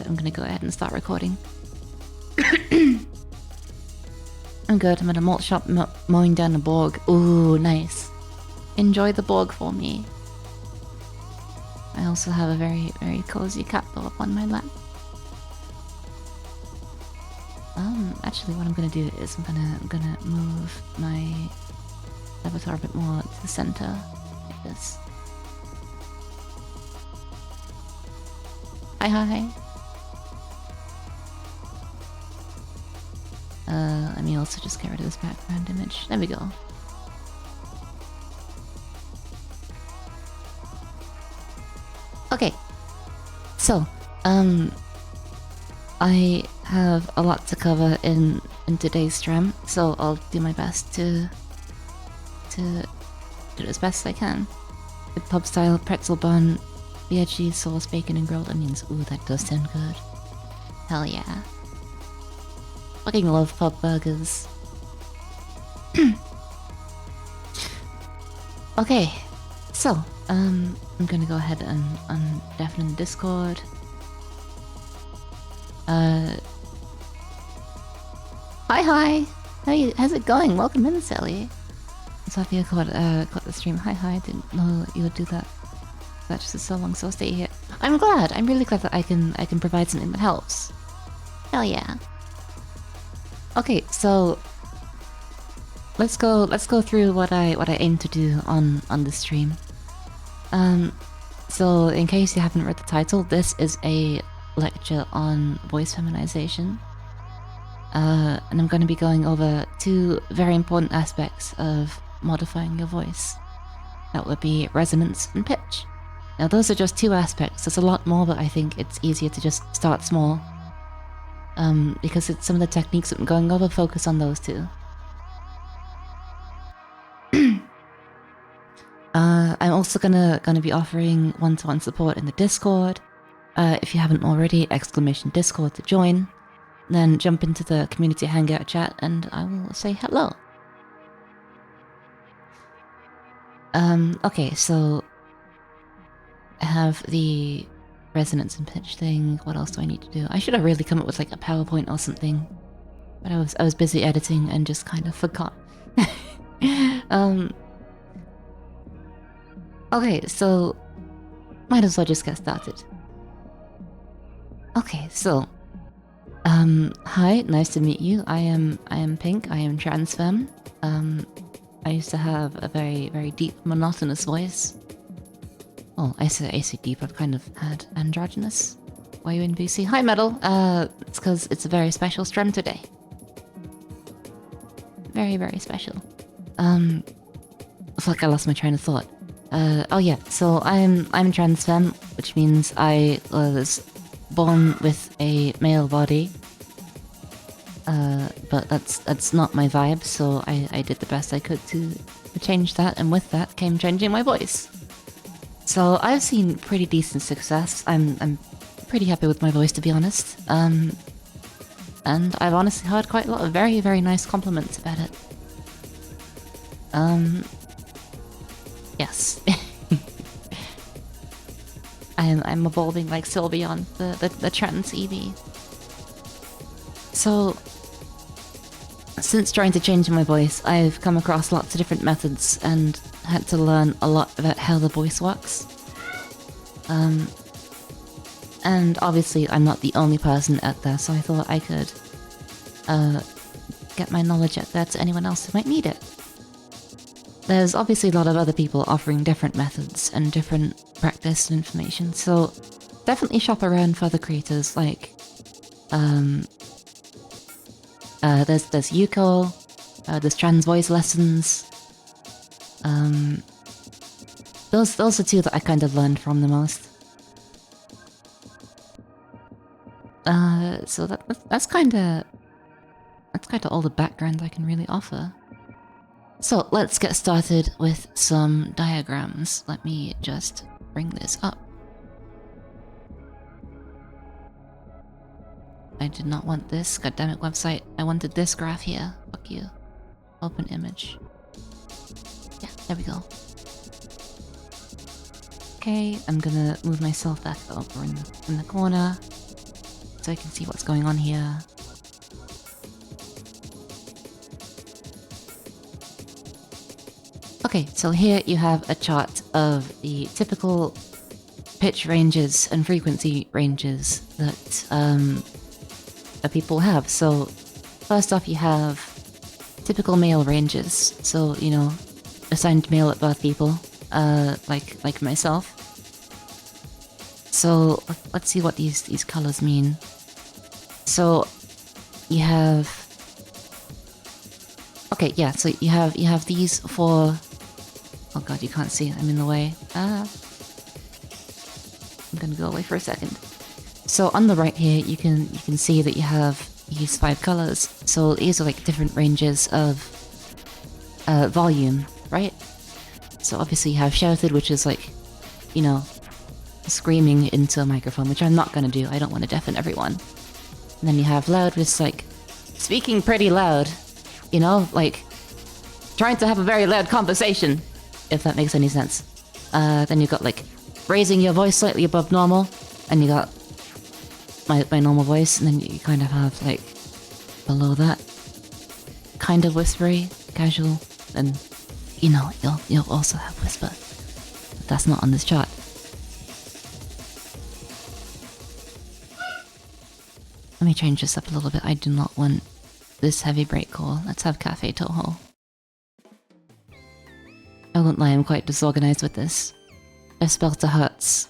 I'm gonna go ahead and start recording. I'm good. I'm at a malt shop mowing down a borg. Ooh, nice. Enjoy the borg for me. I also have a very, very cozy cat up on my lap. Actually, what I'm gonna do is I'm gonna move my avatar a bit more to the center, like this. Hi. Let me also just get rid of this background image. There we go. Okay, so, I have a lot to cover in today's stream, so I'll do my best to do it as best as I can. With pub style pretzel bun, cheese, sauce, bacon, and grilled onions. Ooh, that does sound good. Hell yeah. Fucking love pub burgers. Okay, so, I'm gonna go ahead and deafen Discord. Hi. How's it going? Welcome in, Sally. Sophia caught the stream. Hi. Didn't know you would do that. That just is so long, so I'll stay here. I'm glad. I'm really glad that I can provide something that helps. Hell yeah. Okay, so let's go through what I aim to do on the stream. So in case you haven't read the title, this is a lecture on voice feminization. And I'm going to be going over two very important aspects of modifying your voice. That would be resonance and pitch. Now those are just two aspects. There's a lot more, but I think it's easier to just start small. Because some of the techniques that I'm going over focus on those two. I'm also gonna be offering one-to-one support in the Discord. If you haven't already, !Discord to join. Then jump into the community hangout chat and I will say hello. Okay, so I have the resonance and pitch thing. What else do I need to do? I should have really come up with like a PowerPoint or something. But I was busy editing and just kind of forgot. Okay, so might as well just get started. Okay, so hi, nice to meet you. I am Pink. I am trans femme. I used to have a very, very deep, monotonous voice. Well, I say deep. I've kind of had androgynous. Why are you in BC? Hi, Metal. It's because it's a very special stream today. Very, very special. I feel like I lost my train of thought. Oh yeah. So I'm trans femme, which means I was born with a male body. But that's not my vibe, so I did the best I could to change that, and with that came changing my voice. So I've seen pretty decent success. I'm pretty happy with my voice, to be honest. And I've honestly heard quite a lot of very, very nice compliments about it. Yes. I'm evolving like Sylveon, the trans Eevee. So, since trying to change my voice, I've come across lots of different methods and had to learn a lot about how the voice works. And obviously I'm not the only person out there, so I thought I could get my knowledge out there to anyone else who might need it. There's obviously a lot of other people offering different methods and different practice and information, so definitely shop around for other creators like there's Yuko, there's trans voice lessons. Those are two that I kind of learned from the most. So that's kind of all the background I can really offer. So let's get started with some diagrams. Let me just bring this up. I did not want this, goddammit website. I wanted this graph here. Fuck you. Open image. Yeah, there we go. Okay, I'm gonna move myself back over in the corner. so I can see what's going on here. Okay, so here you have a chart of the typical pitch ranges and frequency ranges that people have. So first off, you have typical male ranges. So, you know, assigned male at birth people, like myself. So let's see what these colors mean. So you have, okay, yeah. So you have these four. Oh god, you can't see. I'm in the way. I'm gonna go away for a second. So on the right here, you can see that you have these 5 colors. So these are like different ranges of volume, right? So obviously you have shouted, which is like, you know, screaming into a microphone, which I'm not gonna do. I don't want to deafen everyone. And then you have loud, which is like speaking pretty loud, you know, like trying to have a very loud conversation, if that makes any sense. Then you've got like raising your voice slightly above normal, and you got my normal voice, and then you kind of have like below that kind of whispery, casual, and you know you'll also have whisper. But that's not on this chart. Let me change this up a little bit. I do not want this heavy breakcore. Let's have Cafe Toho. I won't lie, I'm quite disorganized with this. Decibel to hertz.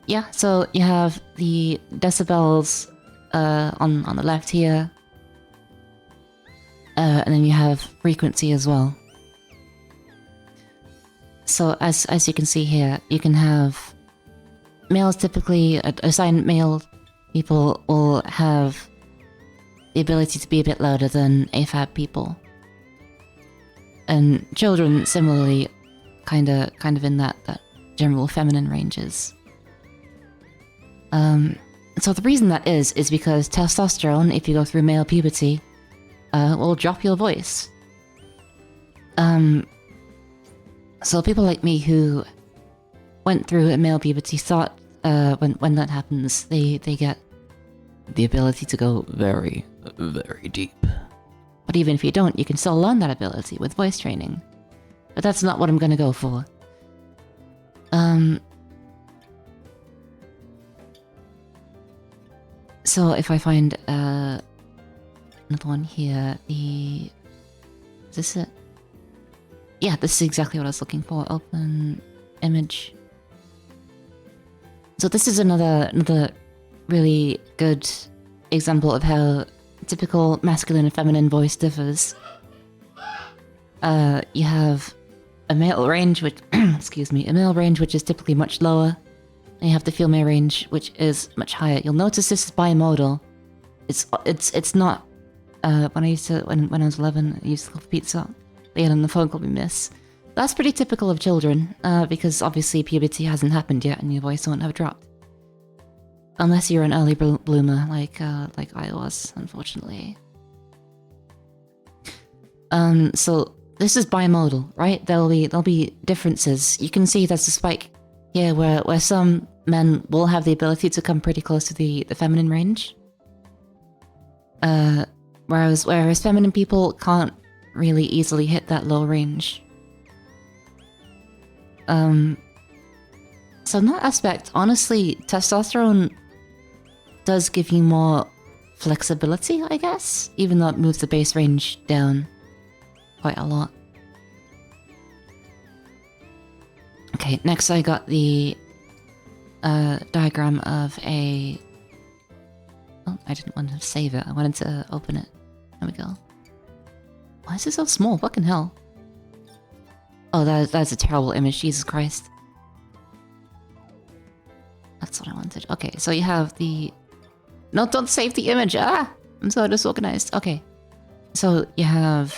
Yeah, so you have the decibels on the left here. And then you have frequency as well. So as you can see here, you can have males typically, assigned male people will have the ability to be a bit louder than AFAB people. And children similarly kind of in that general feminine ranges. So the reason that is because testosterone, if you go through male puberty, will drop your voice. So people like me who went through a male puberty thought when that happens, they get the ability to go very, very deep. But even if you don't, you can still learn that ability with voice training. But that's not what I'm gonna go for. So if I find another one here, is this it? Yeah, this is exactly what I was looking for. Open image. So this is another really good example of how typical masculine and feminine voice differs. You have a male range which excuse me, a male range which is typically much lower, and you have the female range which is much higher. You'll notice this is bimodal. It's not when I was 11, I used to love pizza. They had on the phone called me Miss. That's pretty typical of children, because obviously puberty hasn't happened yet and your voice won't have dropped. Unless you're an early bloomer like I was, unfortunately. So this is bimodal, right? There'll be differences. You can see there's a spike here where some men will have the ability to come pretty close to the feminine range. Whereas feminine people can't really easily hit that low range. So in that aspect, honestly, testosterone does give you more flexibility, I guess, even though it moves the base range down quite a lot. Okay, next I got the diagram of a... Oh, I didn't want to save it. I wanted to open it. There we go. Why is it so small? Fucking hell. Oh, that's a terrible image. Jesus Christ. That's what I wanted. Okay, so you have the... No, don't save the image! Ah! I'm so disorganized. Okay. So you have...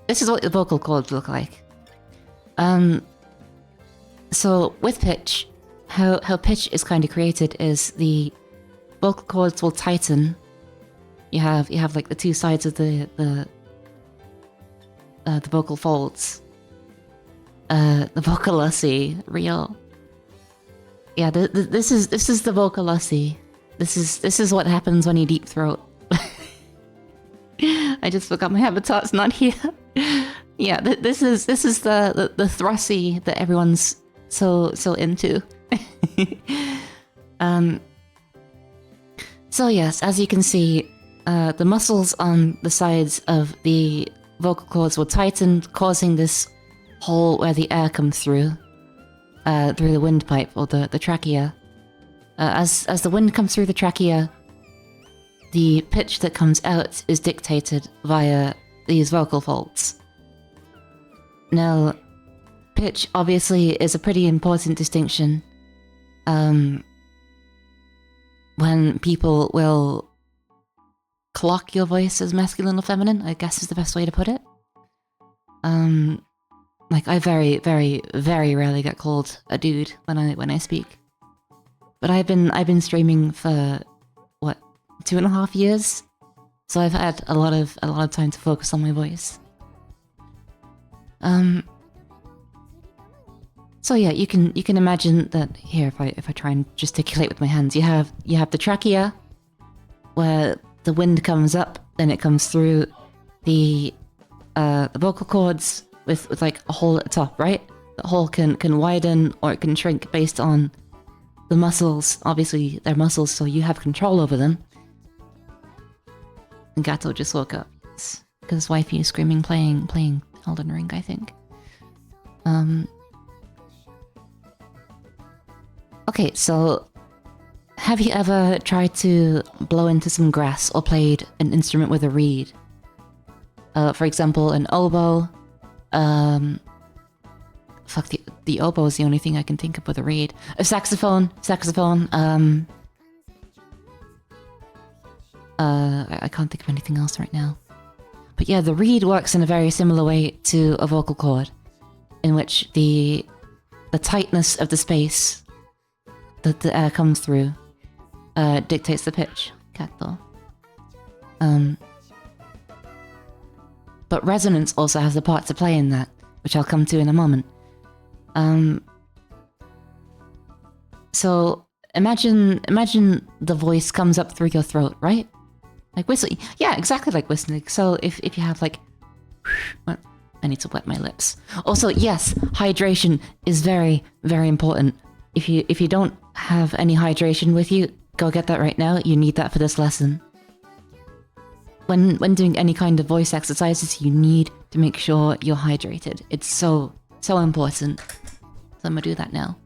This is what the vocal cords look like. So with pitch, how pitch is kind of created is the vocal cords will tighten. You have like the two sides of the vocal folds. The vocalossy, real. Yeah, this is the vocalossy. This is what happens when you deep throat. I just forgot my habitat's not here. Yeah, this is the thrusty that everyone's so into. So yes, as you can see, the muscles on the sides of the vocal cords will tighten, causing this hole where the air comes through the windpipe or the trachea. As the wind comes through the trachea, the pitch that comes out is dictated via these vocal folds. Now, pitch obviously is a pretty important distinction. When people will clock your voice as masculine or feminine, I guess is the best way to put it. Like I very, very, very rarely get called a dude when I speak. But I've been streaming for what, 2.5 years, so I've had a lot of time to focus on my voice. So yeah, you can imagine that here. If I try and gesticulate with my hands, you have the trachea, where the wind comes up, then it comes through the vocal cords with like a hole at the top, right? The hole can widen or it can shrink based on the muscles. Obviously, they're muscles, so you have control over them. And Gato just woke up because his wifey is screaming, playing Elden Ring, I think. Okay, so have you ever tried to blow into some grass or played an instrument with a reed? For example, an oboe. Fuck, the oboe is the only thing I can think of with a reed. A saxophone. I can't think of anything else right now. But yeah, the reed works in a very similar way to a vocal cord, in which the tightness of the space that the air comes through dictates the pitch. Kato. But resonance also has a part to play in that, which I'll come to in a moment. So imagine the voice comes up through your throat, right? Like whistling. Yeah, exactly like whistling. So if you have like... I need to wet my lips. Also, yes, hydration is very, very important. If you don't have any hydration with you, go get that right now. You need that for this lesson. When doing any kind of voice exercises, you need to make sure you're hydrated. It's so important. So I'm gonna do that now.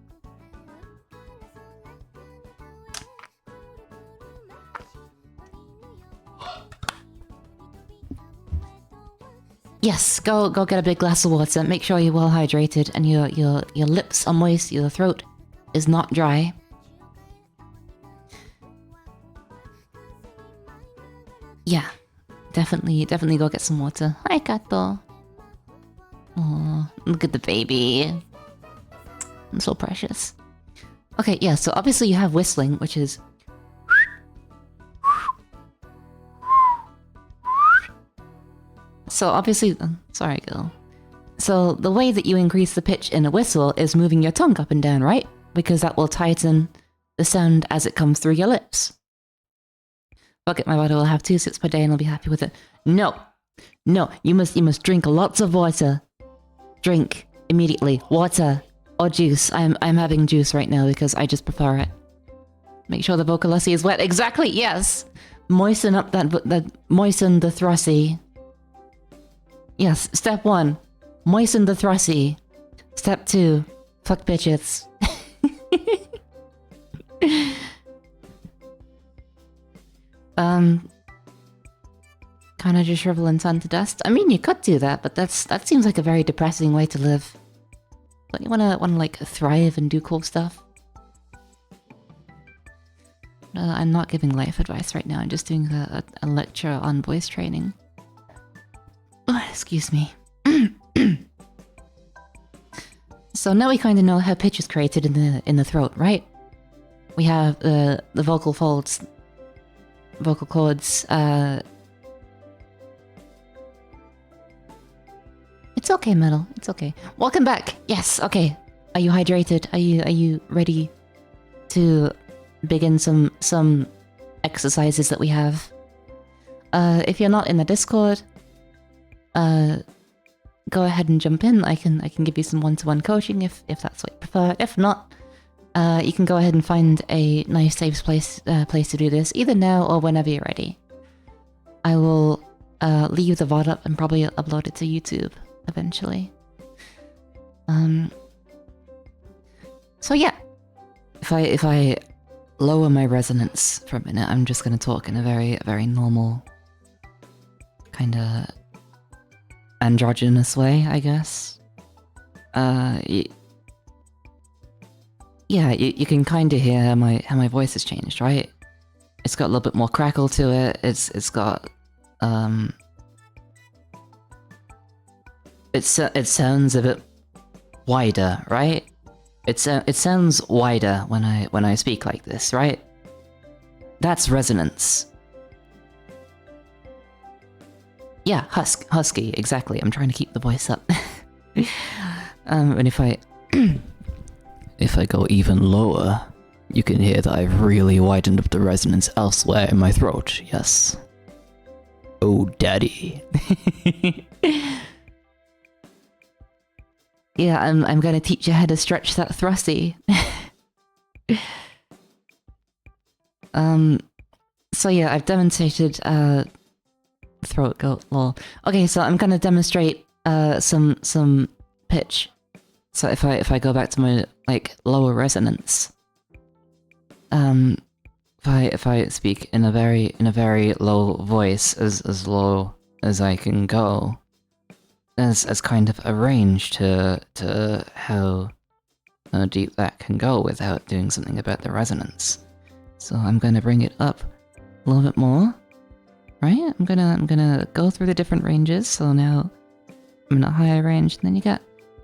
Yes, go get a big glass of water. Make sure you're well hydrated and your lips are moist, your throat is not dry. Yeah, definitely go get some water. Hi, Kato. Oh, look at the baby. I'm so precious. Okay, yeah, so obviously you have whistling, which is... So obviously... sorry, girl. So the way that you increase the pitch in a whistle is moving your tongue up and down, right? Because that will tighten the sound as it comes through your lips. Fuck it, my body will have 2 sips per day and I'll be happy with it. No, you must drink lots of water. Drink immediately water or juice. I'm having juice right now because I just prefer it. Make sure the vocalisty is wet. Exactly, yes. Moisten up moisten the thrusty. Yes, step 1, moisten the thrusty. Step 2, fuck bitches. Kind of just shrivel and turn to dust. I mean, you could do that, but that seems like a very depressing way to live. Don't you wanna like thrive and do cool stuff? I'm not giving life advice right now. I'm just doing a lecture on voice training. Oh, excuse me. So now we kind of know how pitch is created in the throat, right? We have the vocal folds, vocal cords. It's okay, Metal. It's okay. Welcome back. Yes. Okay. Are you hydrated? Are you ready to begin some exercises that we have. If you're not in the Discord, go ahead and jump in. I can give you some one-to-one coaching if that's what you prefer. If not, you can go ahead and find a nice safe place to do this, either now or whenever you're ready. I will leave the VOD up and probably upload it to YouTube eventually. So yeah, if I lower my resonance for a minute, I'm just going to talk in a very normal, kind of androgynous way, I guess. Yeah, you can kind of hear how my voice has changed, right? It's got a little bit more crackle to it. It's got it sounds a bit wider, right? It sounds wider when I speak like this, right? That's resonance. Yeah, husky, exactly. I'm trying to keep the voice up. And if I go even lower, you can hear that I've really widened up the resonance elsewhere in my throat. Yes. Oh, daddy. Yeah, I'm gonna teach you how to stretch that thrusty. So yeah, I've demonstrated throat goat lol. Okay, so I'm gonna demonstrate some pitch. So if I go back to my like lower resonance, if I speak in a very low voice, as low as I can go, as kind of a range to how deep that can go without doing something about the resonance. So I'm gonna bring it up a little bit more, right? I'm gonna go through the different ranges. So now I'm in a higher range, and then you get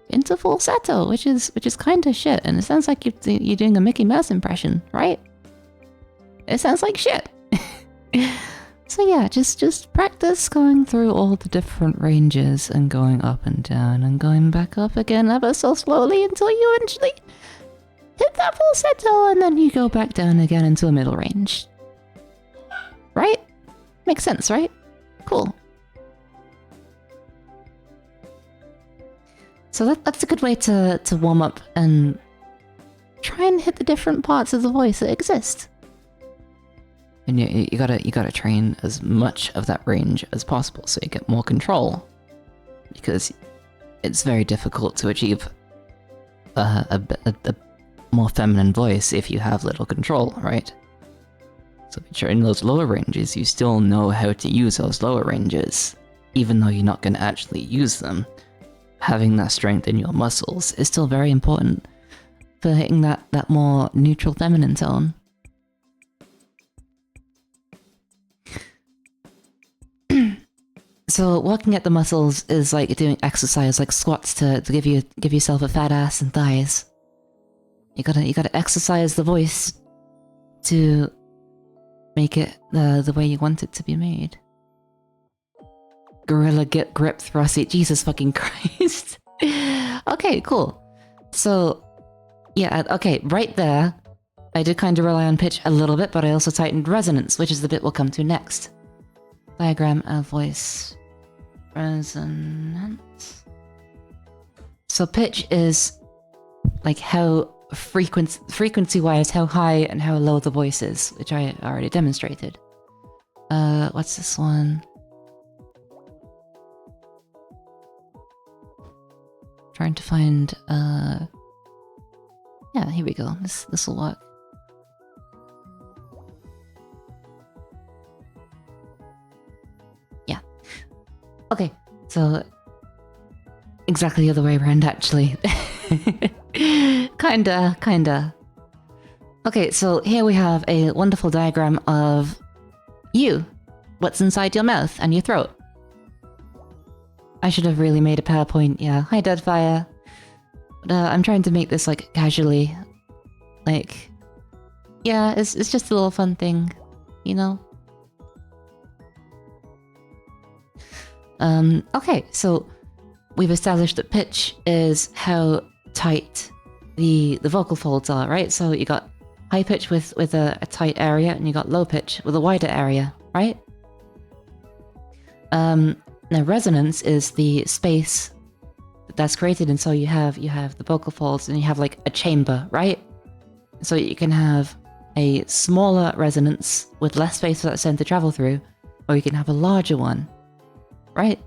into falsetto, which is kind of shit, and it sounds like you're doing a Mickey Mouse impression, right? It sounds like shit. So yeah, just practice going through all the different ranges and going up and down and going back up again ever so slowly until you eventually hit that falsetto, and then you go back down again into a middle range. Right? Makes sense, right? Cool. So that's a good way to warm up and try and hit the different parts of the voice that exist. And you gotta train as much of that range as possible so you get more control, because it's very difficult to achieve a more feminine voice if you have little control, right? So if you train those lower ranges, you still know how to use those lower ranges, even though you're not going to actually use them. Having that strength in your muscles is still very important for hitting that more neutral feminine tone. So working at the muscles is like doing exercise, like squats to give yourself a fat ass and thighs. You gotta exercise the voice to make it the way you want it to be made. Gorilla get grip thrusty. Jesus fucking Christ. Okay, cool. So yeah, okay, right there, I did kind of rely on pitch a little bit, but I also tightened resonance, which is the bit we'll come to next. Diagram of voice resonance. So pitch is like how frequency-wise, how high and how low the voice is, which I already demonstrated. What's this one? Trying to find yeah, here we go. This will work. Yeah. Okay, so exactly the other way around actually. Kinda. Okay, so here we have a wonderful diagram of you. What's inside your mouth and your throat. I should have really made a PowerPoint, yeah. Hi, Deadfire. But I'm trying to make this like casually. Like, yeah, it's just a little fun thing, you know? Okay, so we've established that pitch is how tight the vocal folds are, right? So you got high pitch with a tight area, and you got low pitch with a wider area, right? Now resonance is the space that's created, and so you have the vocal folds, and you have like a chamber, right? So you can have a smaller resonance with less space for that sound to travel through, or you can have a larger one, right?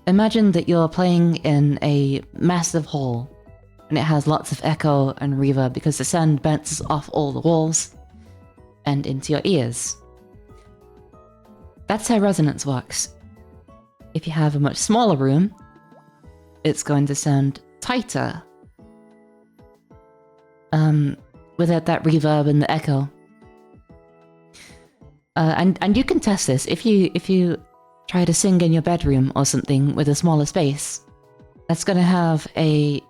Imagine that you're playing in a massive hall, and it has lots of echo and reverb because the sound bounces off all the walls and into your ears. That's how resonance works. If you have a much smaller room, it's going to sound tighter, without that reverb and the echo. And you can test this if you try to sing in your bedroom or something with a smaller space. That's going to have a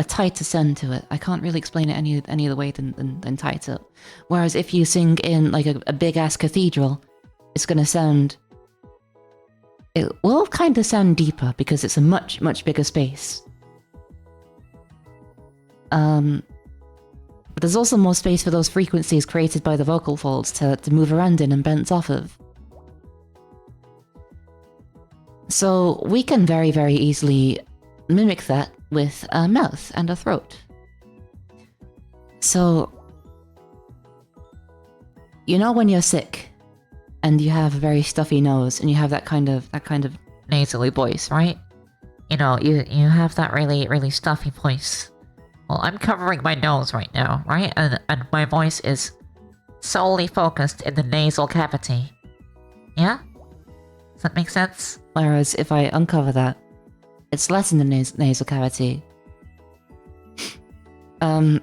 tighter sound to it. I can't really explain it any other way than tighter. Whereas if you sing in like a big ass cathedral, it's going to sound. It will kind of sound deeper because it's a much bigger space. But there's also more space for those frequencies created by the vocal folds to move around in and bounce off of. So we can very easily mimic that with a mouth and a throat. So, you know when you're sick and you have a very stuffy nose and you have that kind of nasally voice, right? You know, you have that really stuffy voice. Well, I'm covering my nose right now, right? And my voice is solely focused in the nasal cavity. Yeah? Does that make sense? Whereas if I uncover that, it's less in the nasal cavity. So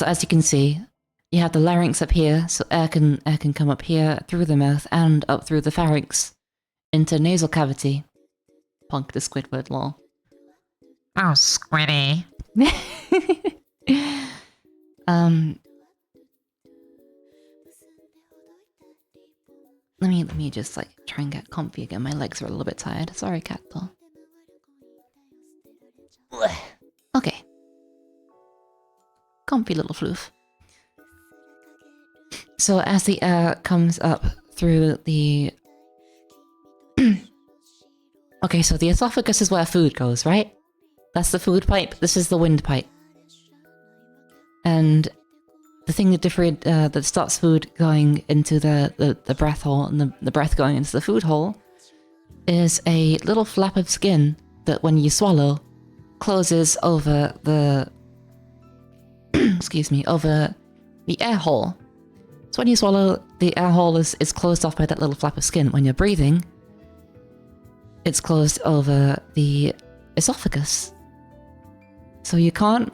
as you can see, you have the larynx up here, so air can come up here through the mouth and up through the pharynx into nasal cavity. Punk the Squidward, lol. Oh, Squiddy. Let me just like try and get comfy again. My legs are a little bit tired. Sorry, cat though. Okay. Comfy little floof. So as the air comes up through the... Okay, so the esophagus is where food goes, right? That's the food pipe. This is the windpipe. And the thing that stops food going into the breath hole and the breath going into the food hole is a little flap of skin that when you swallow closes over the excuse me, over the air hole. So when you swallow, the air hole is closed off by that little flap of skin. When you're breathing, it's closed over the esophagus. So you can't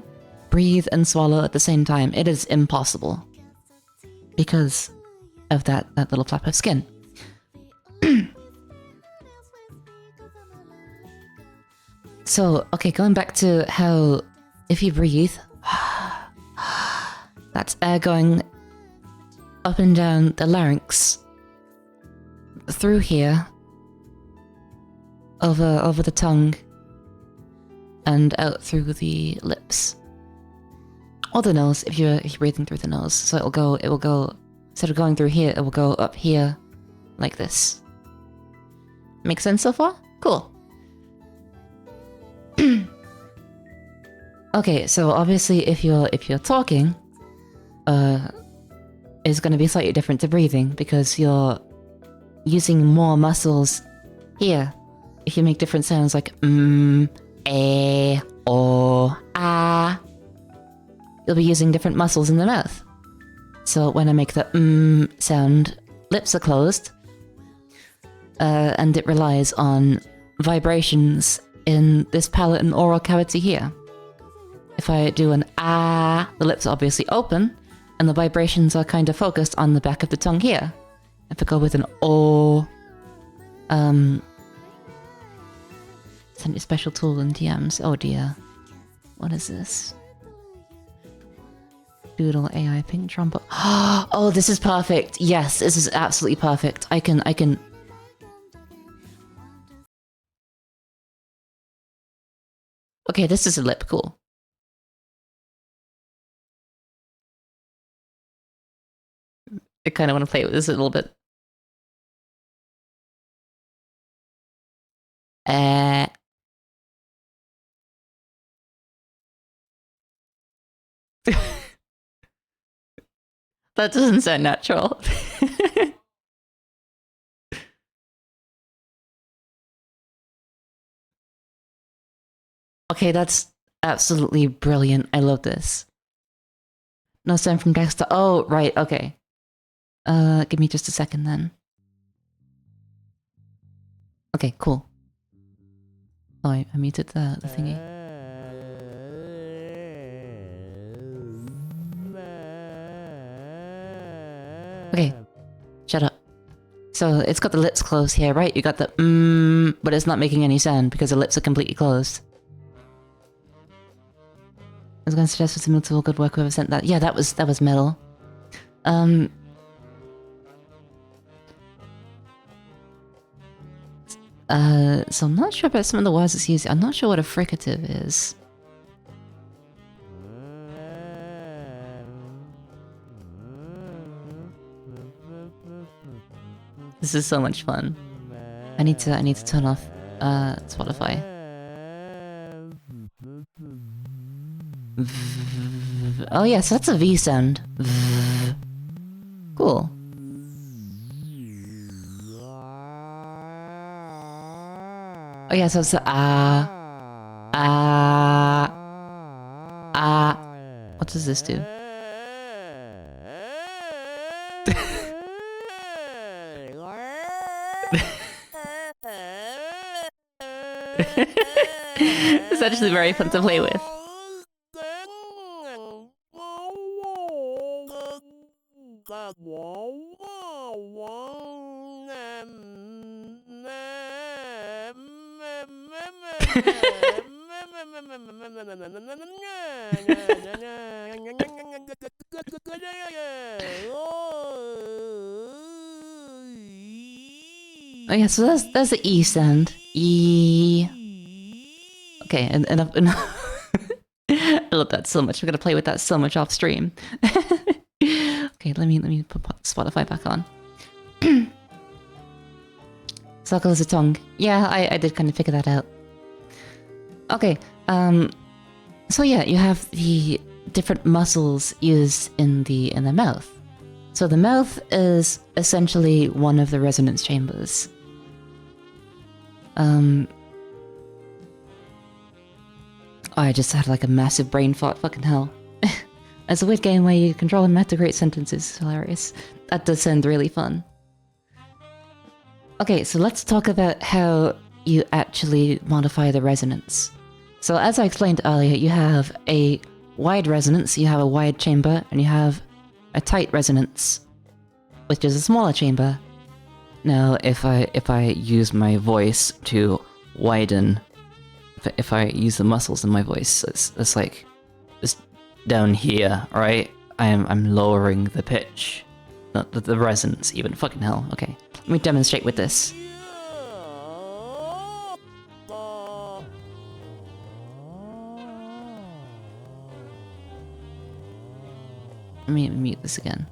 breathe and swallow at the same time. It is impossible because of that little flap of skin. So, okay, going back to how if you breathe, that's air going up and down the larynx, through here, over the tongue, and out through the lips. Or the nose, if you're breathing through the nose. So it will go, instead of going through here, it will go up here, like this. Make sense so far? Cool. Okay, so obviously if you're talking, it's going to be slightly different to breathing because you're using more muscles here. If you make different sounds like or ah, you'll be using different muscles in the mouth. So when I make the sound, lips are closed, and it relies on vibrations in this palate and oral cavity here. If I do an ah, the lips are obviously open, and the vibrations are kind of focused on the back of the tongue here. If I go with an oh, send you a special tool in DMs. Oh dear. What is this? Doodle AI pink trombone. Oh, this is perfect. Yes, this is absolutely perfect. I can Okay, this is a lip, cool. I kind of want to play with this a little bit. That doesn't sound natural. Okay, that's absolutely brilliant. I love this. No sound from Dexter. Oh, right, okay. Give me just a second then. Okay, cool. Oh, I muted the thingy. Okay, shut up. So it's got the lips closed here, right? You got the but it's not making any sound because the lips are completely closed. I was going to suggest for similar to good work whoever sent that. Yeah, that was metal. So I'm not sure about some of the words it's used. I'm not sure what a fricative is. This is so much fun. I need to turn off Spotify. Oh yeah, so that's a V sound. Cool. Oh yeah, so it's a What does this do? It's actually very fun to play with. Oh yeah, so that's the E sound. E. Okay, and I love that so much. We're gonna play with that so much off stream. Okay, let me put Spotify back on. Suckle is a tongue. Yeah, I did kind of figure that out. Okay, so yeah, you have the different muscles used in the mouth. So the mouth is essentially one of the resonance chambers. I just had like a massive brain fart, fucking hell. It's a weird game where you control and mouth to create sentences. It's hilarious. That does sound really fun. Okay, so let's talk about how you actually modify the resonance. So as I explained earlier, you have a wide resonance, you have a wide chamber, and you have a tight resonance, which is a smaller chamber. Now, if I use my voice to widen, if I use the muscles in my voice, it's like it's down here, right? I'm lowering the pitch, not the resonance even. Fucking hell. Okay, let me demonstrate with this. Let me mute this again.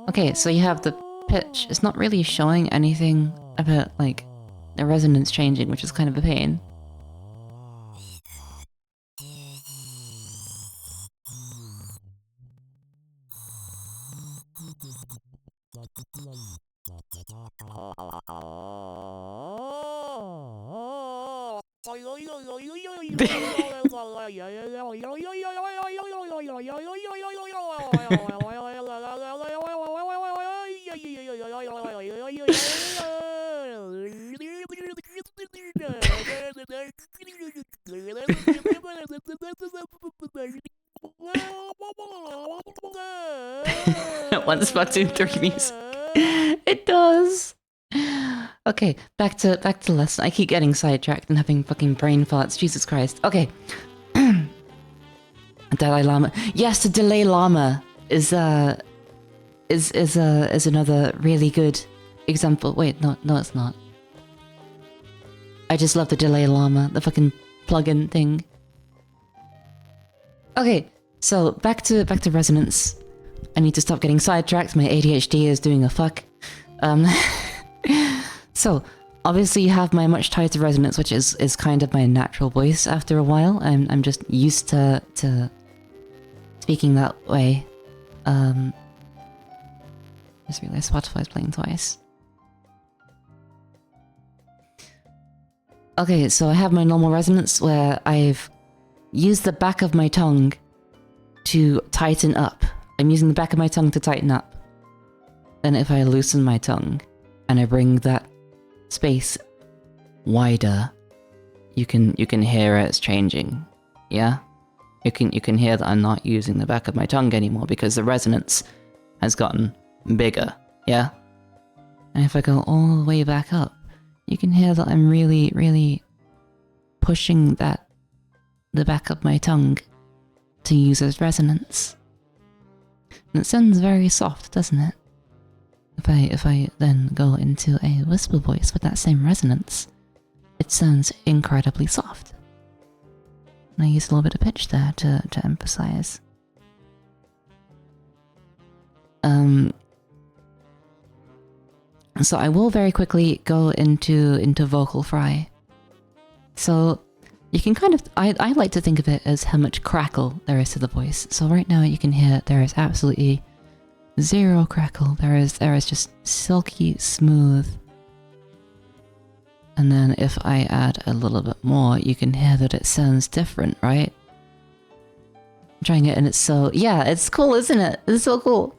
Okay, so you have the pitch. It's not really showing anything about, like, the resonance changing, which is kind of a pain. One Splatoon 3 music. It does. Okay, back to the lesson. I keep getting sidetracked and having fucking brain farts. Jesus Christ. Okay. Dalai Lama. Yes, the Dalai Lama is another really good example. Wait, no, it's not. I just love the Dalai Lama, the fucking plugin thing. Okay, So back to resonance. I need to stop getting sidetracked. My ADHD is doing a fuck. So obviously you have my much tighter resonance, which is kind of my natural voice after a while. I'm just used to speaking that way. Just realized Spotify's playing twice. Okay, so I have my normal resonance where I've used the back of my tongue to tighten up. I'm using the back of my tongue to tighten up. Then if I loosen my tongue and I bring that space wider, you can hear it's changing. Yeah? You can hear that I'm not using the back of my tongue anymore because the resonance has gotten bigger. Yeah? And if I go all the way back up, you can hear that I'm really, really pushing the back of my tongue to use as resonance. And it sounds very soft, doesn't it? If I then go into a whisper voice with that same resonance, it sounds incredibly soft. And I use a little bit of pitch there to emphasize. So I will very quickly go into vocal fry. So you can kind of, I like to think of it as how much crackle there is to the voice. So right now you can hear there is absolutely zero crackle. There is just silky smooth. And then if I add a little bit more, you can hear that it sounds different, right? I'm trying it and it's so, yeah, it's cool, isn't it? It's so cool.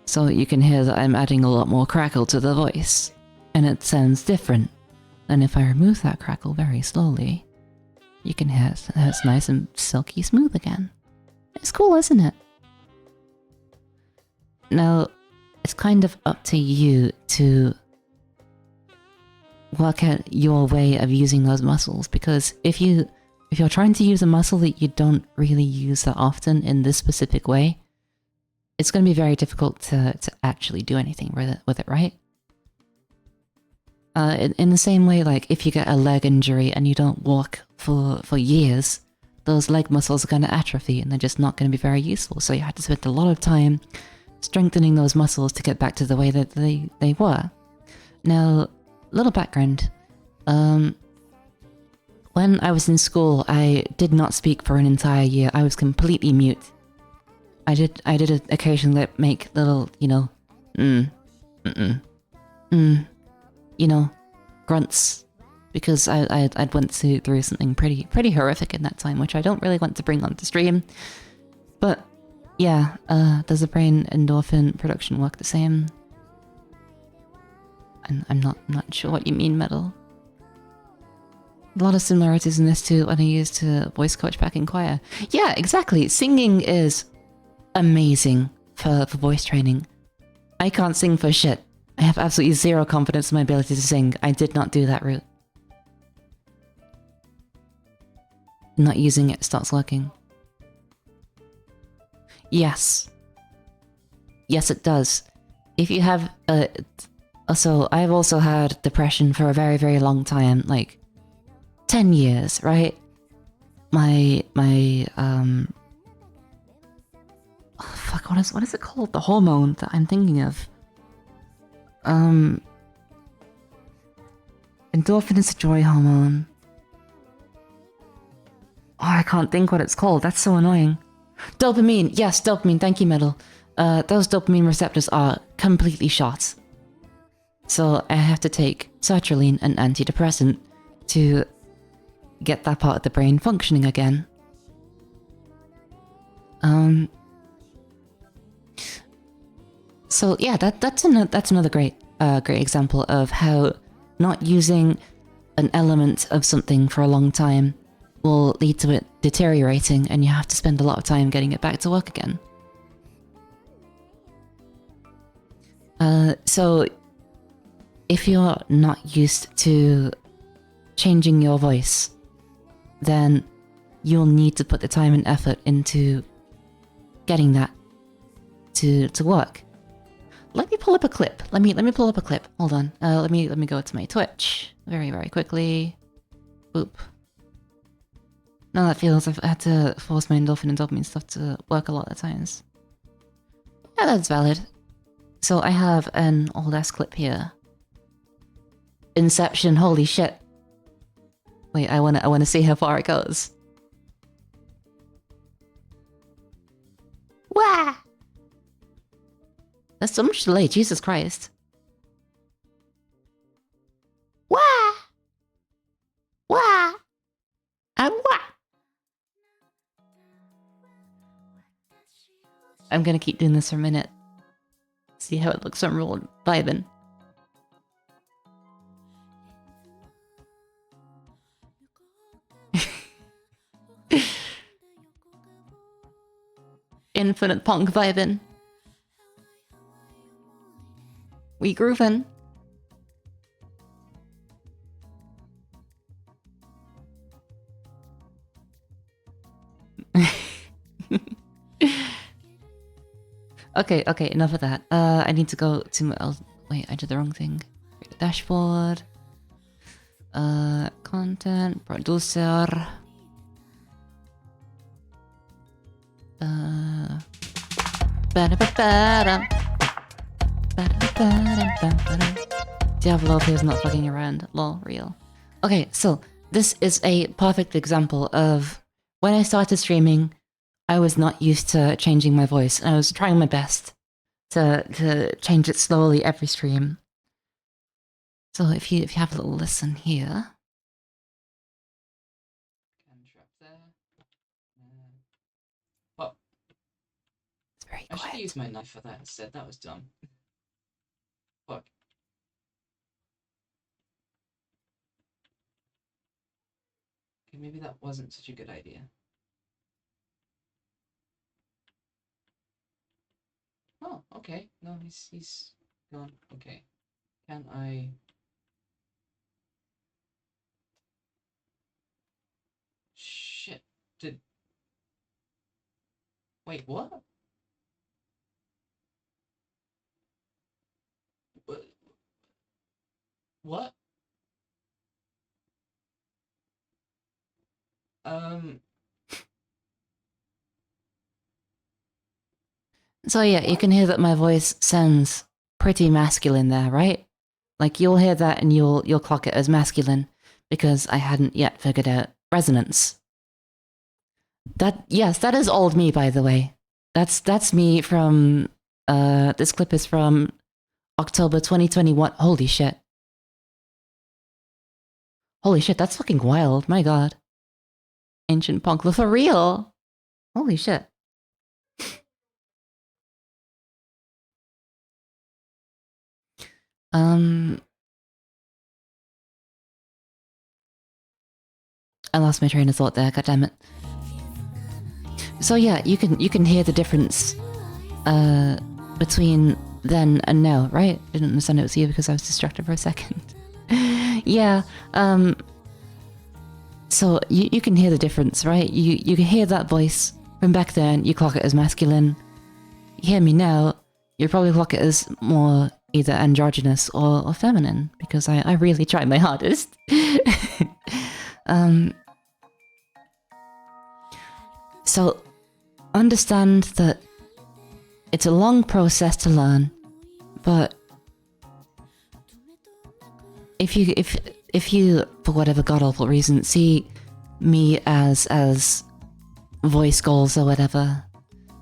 So you can hear that I'm adding a lot more crackle to the voice, and it sounds different. And if I remove that crackle very slowly, you can hear it's nice and silky smooth again. It's cool, isn't it? Now, it's kind of up to you to work out your way of using those muscles, because if you're trying to use a muscle that you don't really use that often in this specific way, it's going to be very difficult to actually do anything with it, right? In the same way, like if you get a leg injury and you don't walk for years, those leg muscles are going to atrophy and they're just not going to be very useful. So you have to spend a lot of time strengthening those muscles to get back to the way that they were. Now, little background. When I was in school, I did not speak for an entire year. I was completely mute. I did occasionally make little, grunts, because I'd went through something pretty horrific in that time, which I don't really want to bring onto stream. But yeah, does the brain endorphin production work the same? I'm not sure what you mean, Metal. A lot of similarities in this to when I used to voice coach back in choir. Yeah, exactly. Singing is amazing for voice training. I can't sing for shit. I have absolutely zero confidence in my ability to sing. I did not do that route. Not using it starts working. Yes. Yes, it does. If you have... so I've also had depression for a very, very long time. Like, 10 years, right? My oh, fuck, what is it called? The hormone that I'm thinking of. Endorphin is a joy hormone. Oh, I can't think what it's called. That's so annoying. Dopamine. Yes, dopamine. Thank you, Metal. Those dopamine receptors are completely shot. So I have to take sertraline, an antidepressant, to get that part of the brain functioning again. So yeah, that's another great example of how not using an element of something for a long time will lead to it deteriorating, and you have to spend a lot of time getting it back to work again. So if you're not used to changing your voice, then you'll need to put the time and effort into getting that to work. Let me pull up a clip. Let me pull up a clip. Hold on. Let me go to my Twitch very, very quickly. Boop. No, that feels I've had to force my endorphin and dopamine stuff to work a lot of times. Yeah, that's valid. So I have an old ass clip here. Inception, holy shit. Wait, I wanna see how far it goes. Wah! That's so much delay, Jesus Christ. Wah! Wah! And wah! I'm gonna keep doing this for a minute. See how it looks on roll vibing. Infinite punk vibing. We groovin'. Okay, enough of that. I need to go to my... wait, I did the wrong thing. Dashboard. Content, producer. Diablo appears not fucking around. Lol, real. Okay, so this is a perfect example of when I started streaming, I was not used to changing my voice. I was trying my best to change it slowly every stream. So if you have a little listen here. Oh. It's very quiet. I should have used my knife for that instead. That was dumb. Fuck. Okay, maybe that wasn't such a good idea. Oh, okay. No, he's gone. Okay. Can I... Shit. Did... Wait, what? What? So yeah, you can hear that my voice sounds pretty masculine there, right? Like you'll hear that and you'll clock it as masculine because I hadn't yet figured out resonance. Yes, that is old me, by the way. That's me from this clip is from October 2021. Holy shit. Holy shit, that's fucking wild. My god. Ancient punk for real. Holy shit. I lost my train of thought there, goddammit. So yeah, you can hear the difference between then and now, right? I didn't understand it was you because I was distracted for a second. Yeah, so you can hear the difference, right? You can hear that voice from back then, you clock it as masculine. You hear me now, you probably clock it as more either androgynous or feminine, because I really try my hardest. So understand that it's a long process to learn, but if you for whatever god awful reason see me as voice goals or whatever,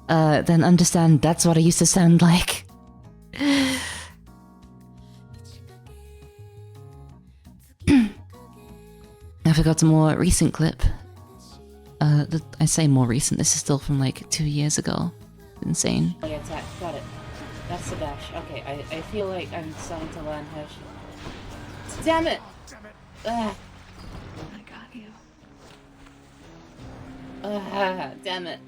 then understand that's what I used to sound like. I forgot a more recent clip. I say more recent, this is still from like 2 years ago. Insane. Oh yeah, attack. Got it. That's the dash. Okay, I feel like I'm starting to learn how to... Damn it! Damn it! Ugh. I got you. Damn it.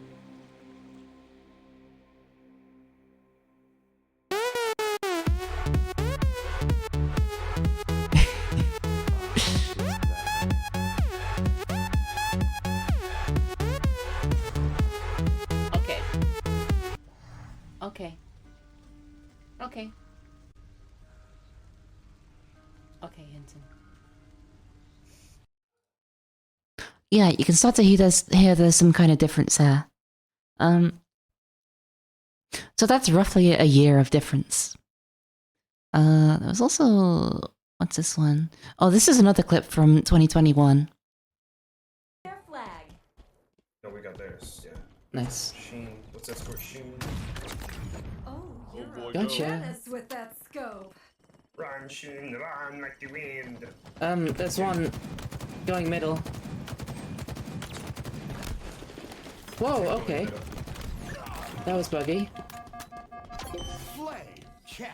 Okay. Okay. Okay. Okay, Hinton. yeah, you can start to hear there's some kind of difference there. So that's roughly a year of difference. There was also, what's this one? Oh, this is another clip from 2021. Their flag. No, we got theirs. Yeah. Nice. Sheen. What's that score? Sheen. Oh, you're boy, a Gotcha. menace with that scope. Run, Sheen, run like the wind. There's one going middle. Whoa, okay. That was buggy.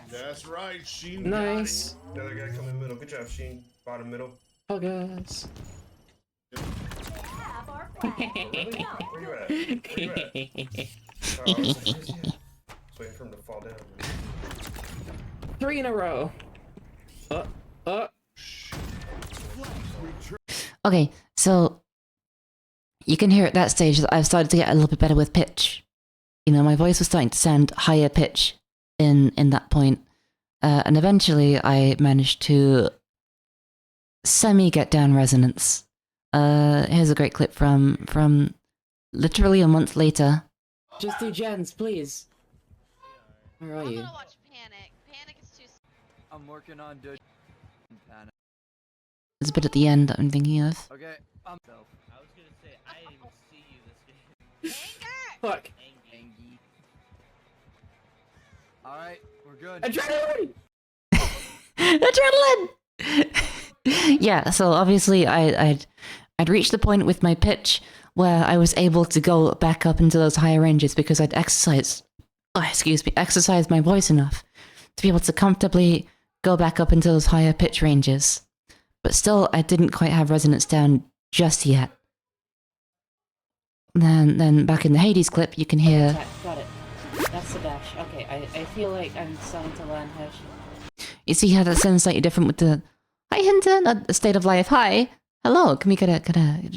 That's right, Sheen. Nice. Another guy coming middle. Good job, Sheen. Bottom middle. Oh, guys. Have our flag. Where you at? Where you at? Oh, I was waiting for him to fall down. 3 in a row. Okay, so you can hear at that stage that I've started to get a little bit better with pitch. You know, my voice was starting to sound higher pitch in that point. And eventually I managed to semi get down resonance. Here's a great clip from literally a month later. Just do gens, please. Where are I'm you? gonna watch Panic. Panic is too. I'm working on doing Panic. There's a bit at the end that I'm thinking of. Okay, I was gonna say, I didn't even see you this game. Fuck. Angie. Alright, we're good. Adrenaline! Adrenaline! Yeah, so obviously I'd reached the point with my pitch where I was able to go back up into those higher ranges because I'd exercised my voice enough to be able to comfortably go back up into those higher pitch ranges. But still, I didn't quite have resonance down just yet. Then back in the Hades clip, you can hear... Attack. Got it. That's the dash. Okay, I feel like I'm starting to learn how to... You see how that sounds slightly different with the... Hi, Hinton! The state of life. Hi! Hello! Can we get a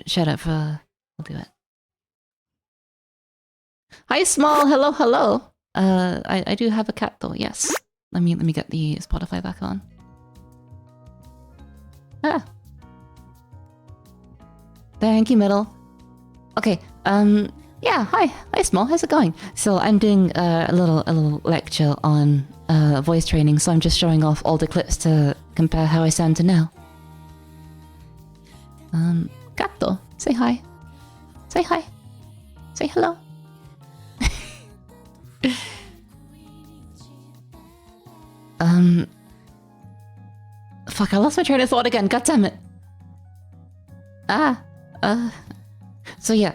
shout out for... We'll do it. Hi, Small! Hello, hello! I do have a cat though, yes. Let me get the Spotify back on. Ah. Thank you, Middle. Okay, yeah, hi, Small, how's it going? So I'm doing a little lecture on voice training, so I'm just showing off all the clips to compare how I sound to now. Gato, say hi. Say hi. Say hello. Fuck, I lost my train of thought again, god damn it. So yeah,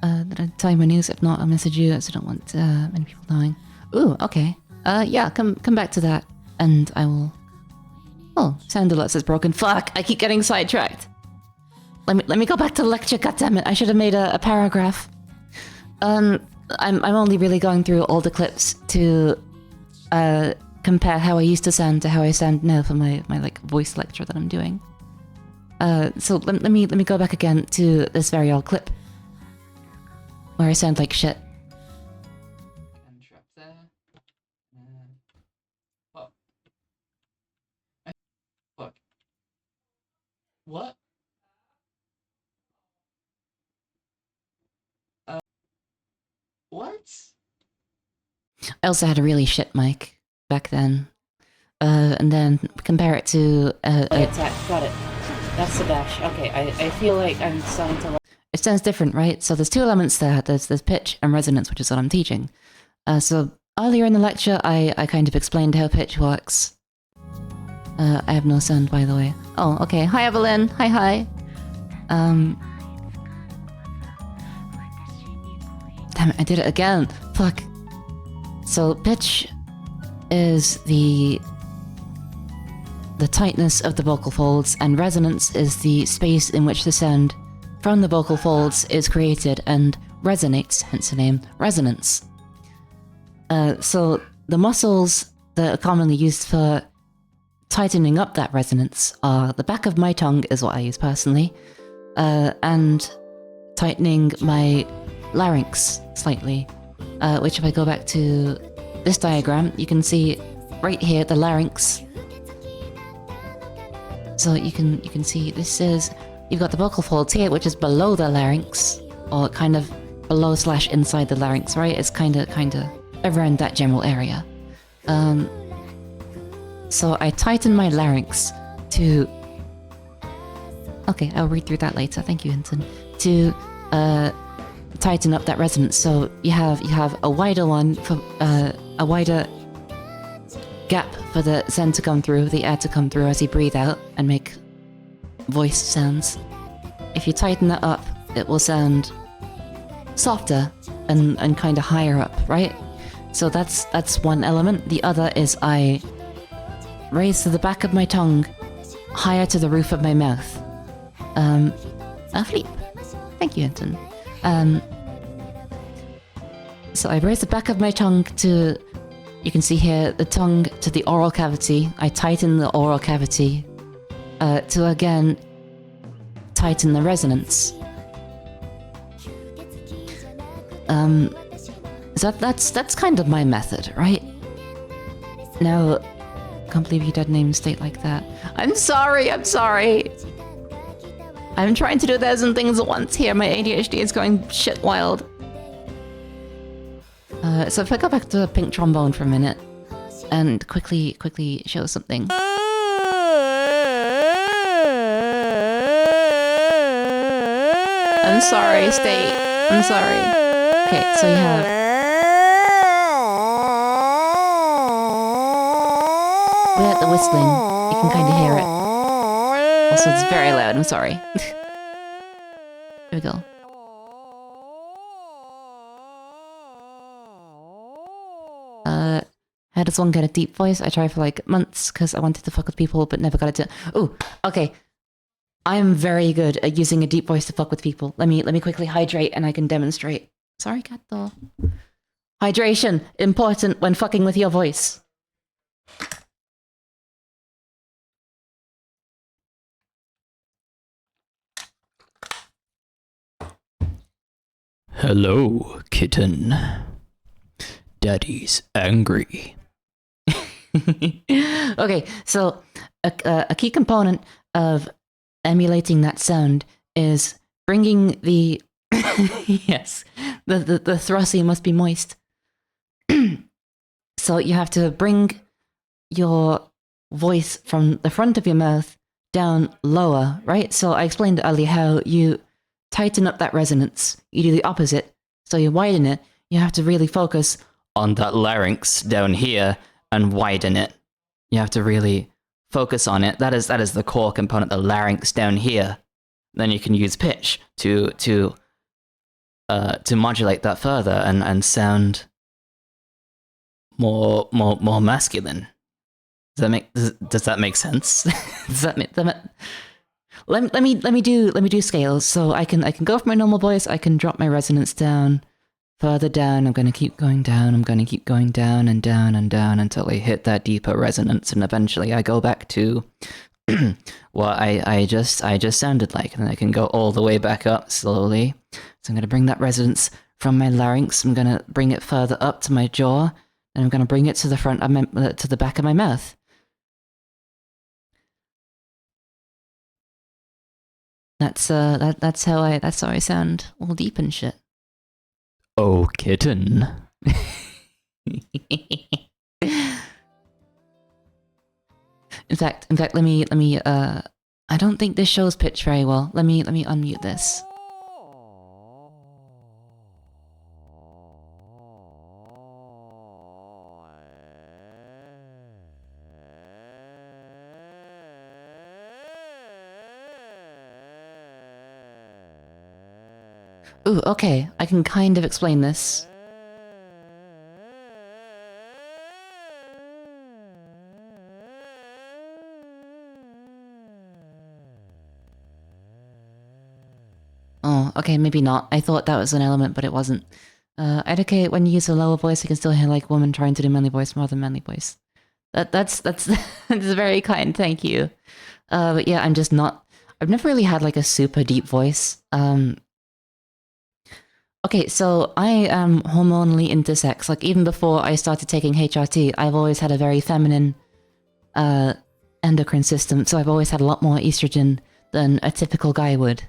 did I tell you my news? If not, I'll message you, as I don't want many people knowing. Ooh, okay. Yeah, come back to that, and I will... Oh, sound alert says broken. Fuck, I keep getting sidetracked. Let me go back to the lecture, goddammit. I should have made a paragraph. I'm only really going through all the clips to compare how I used to sound to how I sound now for my like voice lecture that I'm doing. So let me go back again to this very old clip where I sound like shit. Can trap there. Oh. Fuck. What? What? I also had a really shit mic back then. And then compare it to Attack. Got it. That's the dash. Okay, I feel like I'm starting to... it sounds different, right? So there's two elements there. There's pitch and resonance, which is what I'm teaching. So earlier in the lecture, I kind of explained how pitch works. I have no sound, by the way. Oh, okay. Hi, Evelyn. Hi. Damn it, I did it again. Fuck. So pitch is the tightness of the vocal folds, and resonance is the space in which the sound from the vocal folds is created and resonates, hence the name resonance. So the muscles that are commonly used for tightening up that resonance are the back of my tongue is what I use personally, and tightening my larynx slightly, which if I go back to this diagram, you can see right here the larynx. So you can see this is you've got the vocal folds here, which is below the larynx, or kind of below / inside the larynx, right? It's kind of around that general area. So I tighten my larynx to... Okay, I'll read through that later. Thank you, Hinton. To tighten up that resonance. So you have a wider one, for a wider gap for the zen to come through, the air to come through as you breathe out and make voice sounds. If you tighten that up, it will sound softer and kind of higher up, right? So that's one element. The other is I raise to the back of my tongue, higher to the roof of my mouth. Flip. Thank you, Hinton. So I raise the back of my tongue to, you can see here, the tongue to the oral cavity. I tighten the oral cavity to again tighten the resonance. So that's kind of my method, right? Now, can't believe you dead name state like that. I'm sorry. I'm trying to do a dozen things at once here. My ADHD is going shit wild. So if I go back to the pink trombone for a minute and quickly show something. I'm sorry, State. I'm sorry. Okay, so you have... Without the whistling, you can kind of hear it. Also, it's very loud, I'm sorry. Here we go. How does one get a deep voice? I tried for like months because I wanted to fuck with people but never got it to... Ooh, okay. I'm very good at using a deep voice to fuck with people. Let me quickly hydrate and I can demonstrate. Sorry, cat doll. Hydration, important when fucking with your voice. Hello, kitten. Daddy's angry. Okay, so a key component of emulating that sound is bringing the yes, the thrusty must be moist. So you have to bring your voice from the front of your mouth down lower, right? So I explained earlier how you tighten up that resonance. You do the opposite. So you widen it. You have to really focus On that larynx down here and widen it. You have to really focus on it. That is the core component, the larynx down here. Then you can use pitch to modulate that further and sound more masculine. Does that make sense? Does that make let me do scales. So I can go for my normal voice. I can drop my resonance down, further down. I'm going to keep going down. I'm going to keep going down and down and down until I hit that deeper resonance, and eventually I go back to what I just sounded like, and then I can go all the way back up slowly. So I'm going to bring that resonance from my larynx. I'm going to bring it further up to my jaw, and I'm going to bring it to the front of my to the back of my mouth. That's how I sound, all deep and shit. Oh, kitten. In fact, let me I don't think this shows pitch very well. Let me unmute this. Ooh, okay, I can kind of explain this. Oh, okay, maybe not. I thought that was an element, but it wasn't. I'd okay, when you use a lower voice, you can still hear like woman trying to do manly voice more than manly voice. That's that's very kind, thank you. But yeah, I'm just not... I've never really had like a super deep voice. Okay, so I am hormonally intersex. Like even before I started taking HRT, I've always had a very feminine endocrine system. So I've always had a lot more estrogen than a typical guy would.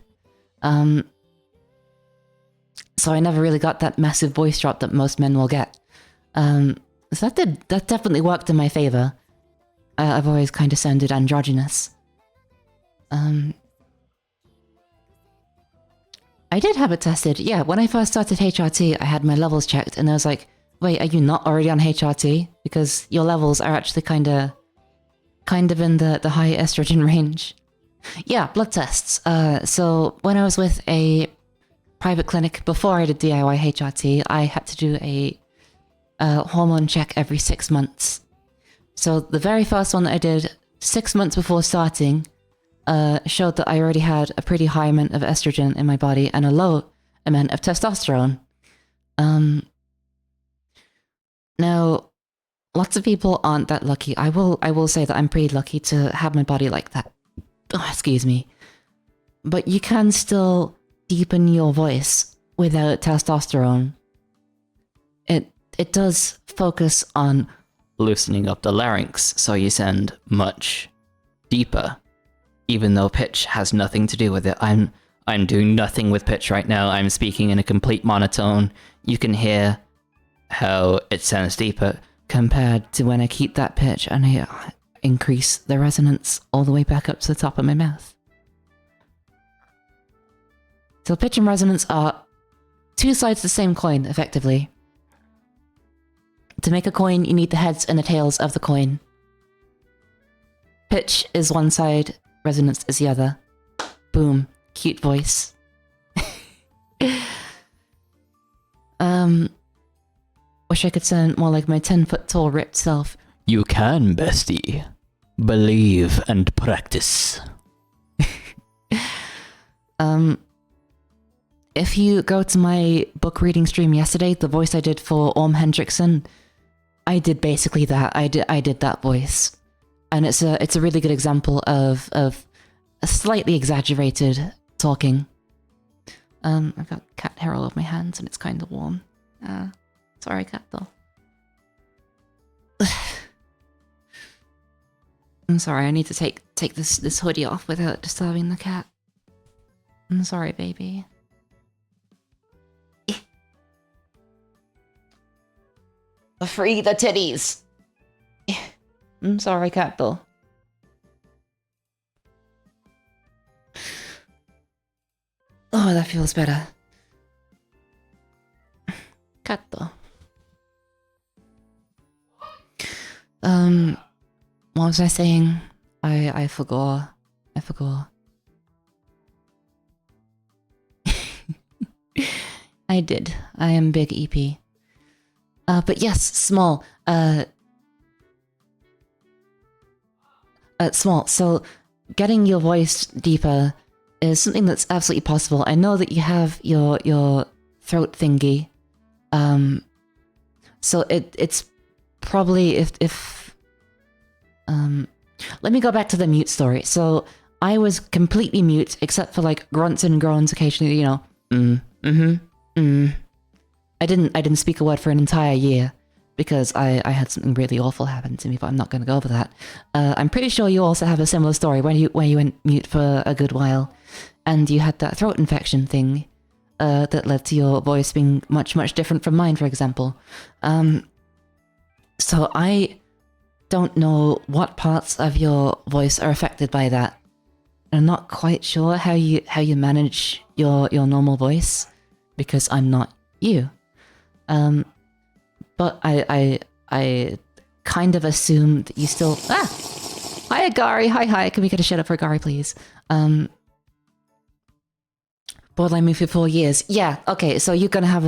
So I never really got that massive voice drop that most men will get. So that definitely worked in my favor. I've always kind of sounded androgynous. I did have it tested. Yeah, when I first started HRT, I had my levels checked, and I was like, wait, are you not already on HRT? Because your levels are actually kind of in the high estrogen range. Yeah, blood tests. So when I was with a private clinic before I did DIY HRT, I had to do a hormone check every 6 months. So the very first one that I did 6 months before starting showed that I already had a pretty high amount of estrogen in my body and a low amount of testosterone. Now, lots of people aren't that lucky. I will say that I'm pretty lucky to have my body like that. Oh, excuse me. But you can still deepen your voice without testosterone. It does focus on loosening up the larynx, so you sound much deeper, even though pitch has nothing to do with it. I'm doing nothing with pitch right now. I'm speaking in a complete monotone. You can hear how it sounds deeper compared to when I keep that pitch and I increase the resonance all the way back up to the top of my mouth. So pitch and resonance are two sides of the same coin, effectively. To make a coin, you need the heads and the tails of the coin. Pitch is one side, resonance is the other. Boom. Cute voice. Wish I could sound more like my 10-foot tall ripped self. You can, bestie. Believe and practice. If you go to my book reading stream yesterday, the voice I did for Orm Hendrickson, I did basically that. I did that voice. And it's a really good example of a slightly exaggerated talking. I've got cat hair all over my hands and it's kind of warm. Sorry, cat though. I'm sorry, I need to take this hoodie off without disturbing the cat. I'm sorry, baby. Free the titties! I'm sorry, cat though. Oh, that feels better. Cat though. What was I saying? I forgot. I did. I am big EP. But yes, small. Small. So, getting your voice deeper is something that's absolutely possible. I know that you have your throat thingy. So it's probably if let me go back to the mute story. So I was completely mute except for like grunts and groans occasionally, you know. I didn't speak a word for an entire year because I had something really awful happen to me, but I'm not going to go over that. I'm pretty sure you also have a similar story where you went mute for a good while and you had that throat infection thing that led to your voice being much different from mine, for example. So I don't know what parts of your voice are affected by that. I'm not quite sure how you manage your normal voice because I'm not you. But I kind of assume that you still... Ah! Hi, Agari! Hi! Can we get a shout out for Agari, please? Borderline moved for 4 years. Yeah, okay, so you're gonna have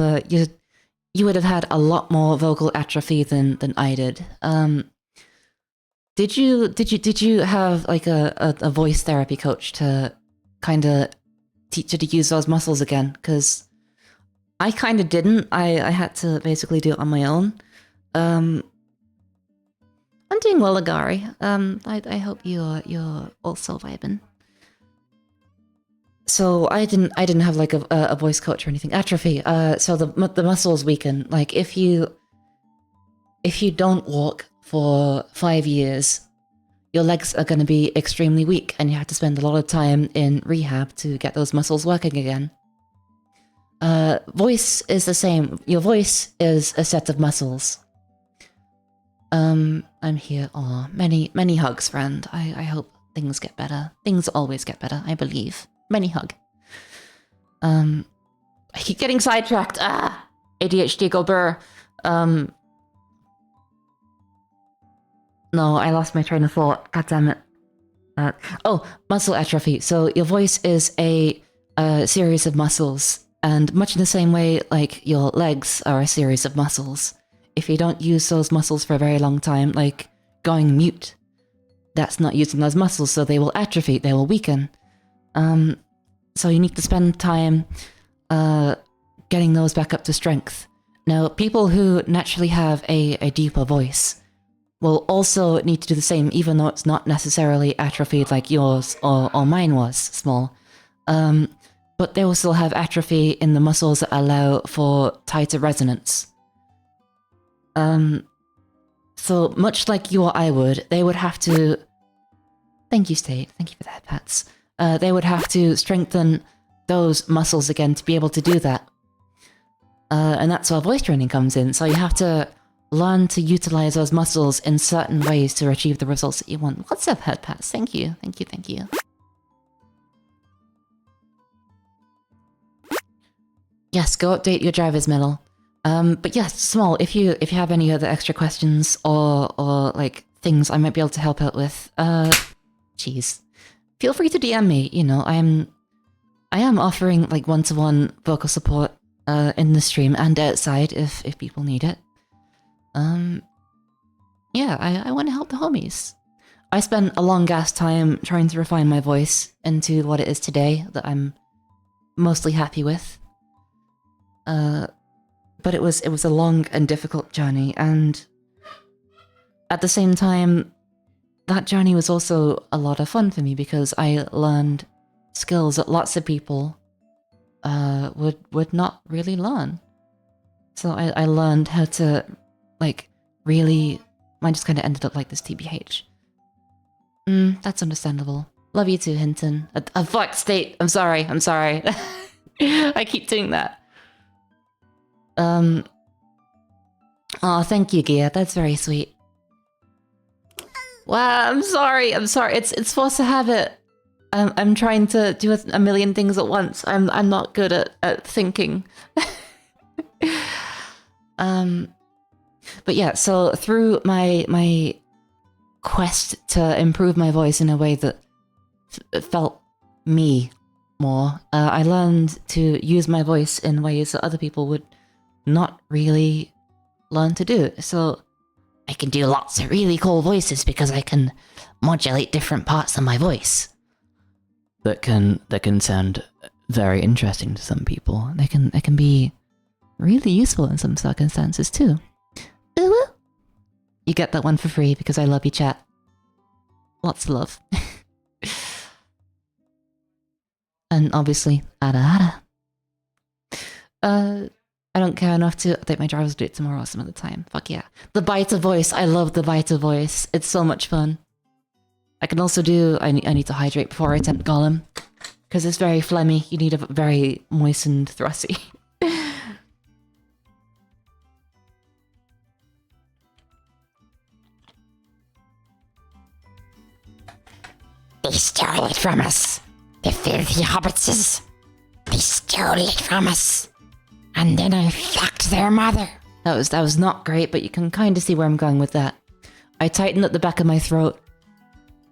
you would have had a lot more vocal atrophy than I did. Did you have like a voice therapy coach to kind of teach you to use those muscles again? Because I kind of didn't. I had to basically do it on my own. I'm doing well, Agari. I hope you're also vibing. So I didn't have like a voice coach or anything. Atrophy. So the muscles weaken. Like if you don't walk for 5 years, your legs are going to be extremely weak and you have to spend a lot of time in rehab to get those muscles working again. Voice is the same. Your voice is a set of muscles. I'm here. Aw, many hugs, friend. I hope things get better. Things always get better, I believe. Many hug. I keep getting sidetracked. ADHD go burr. No, I lost my train of thought. God damn it. Oh, muscle atrophy. So your voice is a series of muscles, and much in the same way, like your legs are a series of muscles. If you don't use those muscles for a very long time, like going mute, that's not using those muscles, so they will atrophy, they will weaken. So you need to spend time getting those back up to strength. Now, people who naturally have a deeper voice will also need to do the same, even though it's not necessarily atrophied like yours or mine was small. But they will still have atrophy in the muscles that allow for tighter resonance. So much like you or I would, they would have to... Thank you, State. Thank you for the head pats. They would have to strengthen those muscles again to be able to do that. And that's where voice training comes in. So you have to learn to utilize those muscles in certain ways to achieve the results that you want. What's up, head pats? Thank you. Thank you, thank you. Yes, go update your driver's medal. But yes, Small, if you have any other extra questions or like things I might be able to help out with, jeez, feel free to DM me. You know, I am offering like one-to-one vocal support in the stream and outside if people need it. Yeah, I want to help the homies. I spent a long ass time trying to refine my voice into what it is today that I'm mostly happy with. But it was a long and difficult journey, and at the same time, that journey was also a lot of fun for me because I learned skills that lots of people would not really learn. So I learned how to, like, really... Mine just kind of ended up like this, TBH. That's understandable. Love you too, Hinton. Fuck, State. I'm sorry. I keep doing that. Oh, thank you, Gia. That's very sweet. Wow, I'm sorry. It's forced to habit. I'm trying to do a million things at once. I'm not good at thinking. But yeah, so through my quest to improve my voice in a way that felt me more, I learned to use my voice in ways that other people would not really learn to do. So I can do lots of really cool voices because I can modulate different parts of my voice that can sound very interesting to some people. They can be really useful in some circumstances too. Ooh. You get that one for free because I love you, chat. Lots of love. And obviously, ada. I don't care enough to update my drivers, do it tomorrow or some other time. Fuck yeah. The Biter voice. I love the Biter voice. It's so much fun. I can also do... I need to hydrate before I attempt Golem. Because it's very phlegmy. You need a very moistened Thrussie. They stole it from us. The filthy hobbitses. They stole it from us. And then I fucked their mother. That was not great, but you can kind of see where I'm going with that. I tightened up the back of my throat.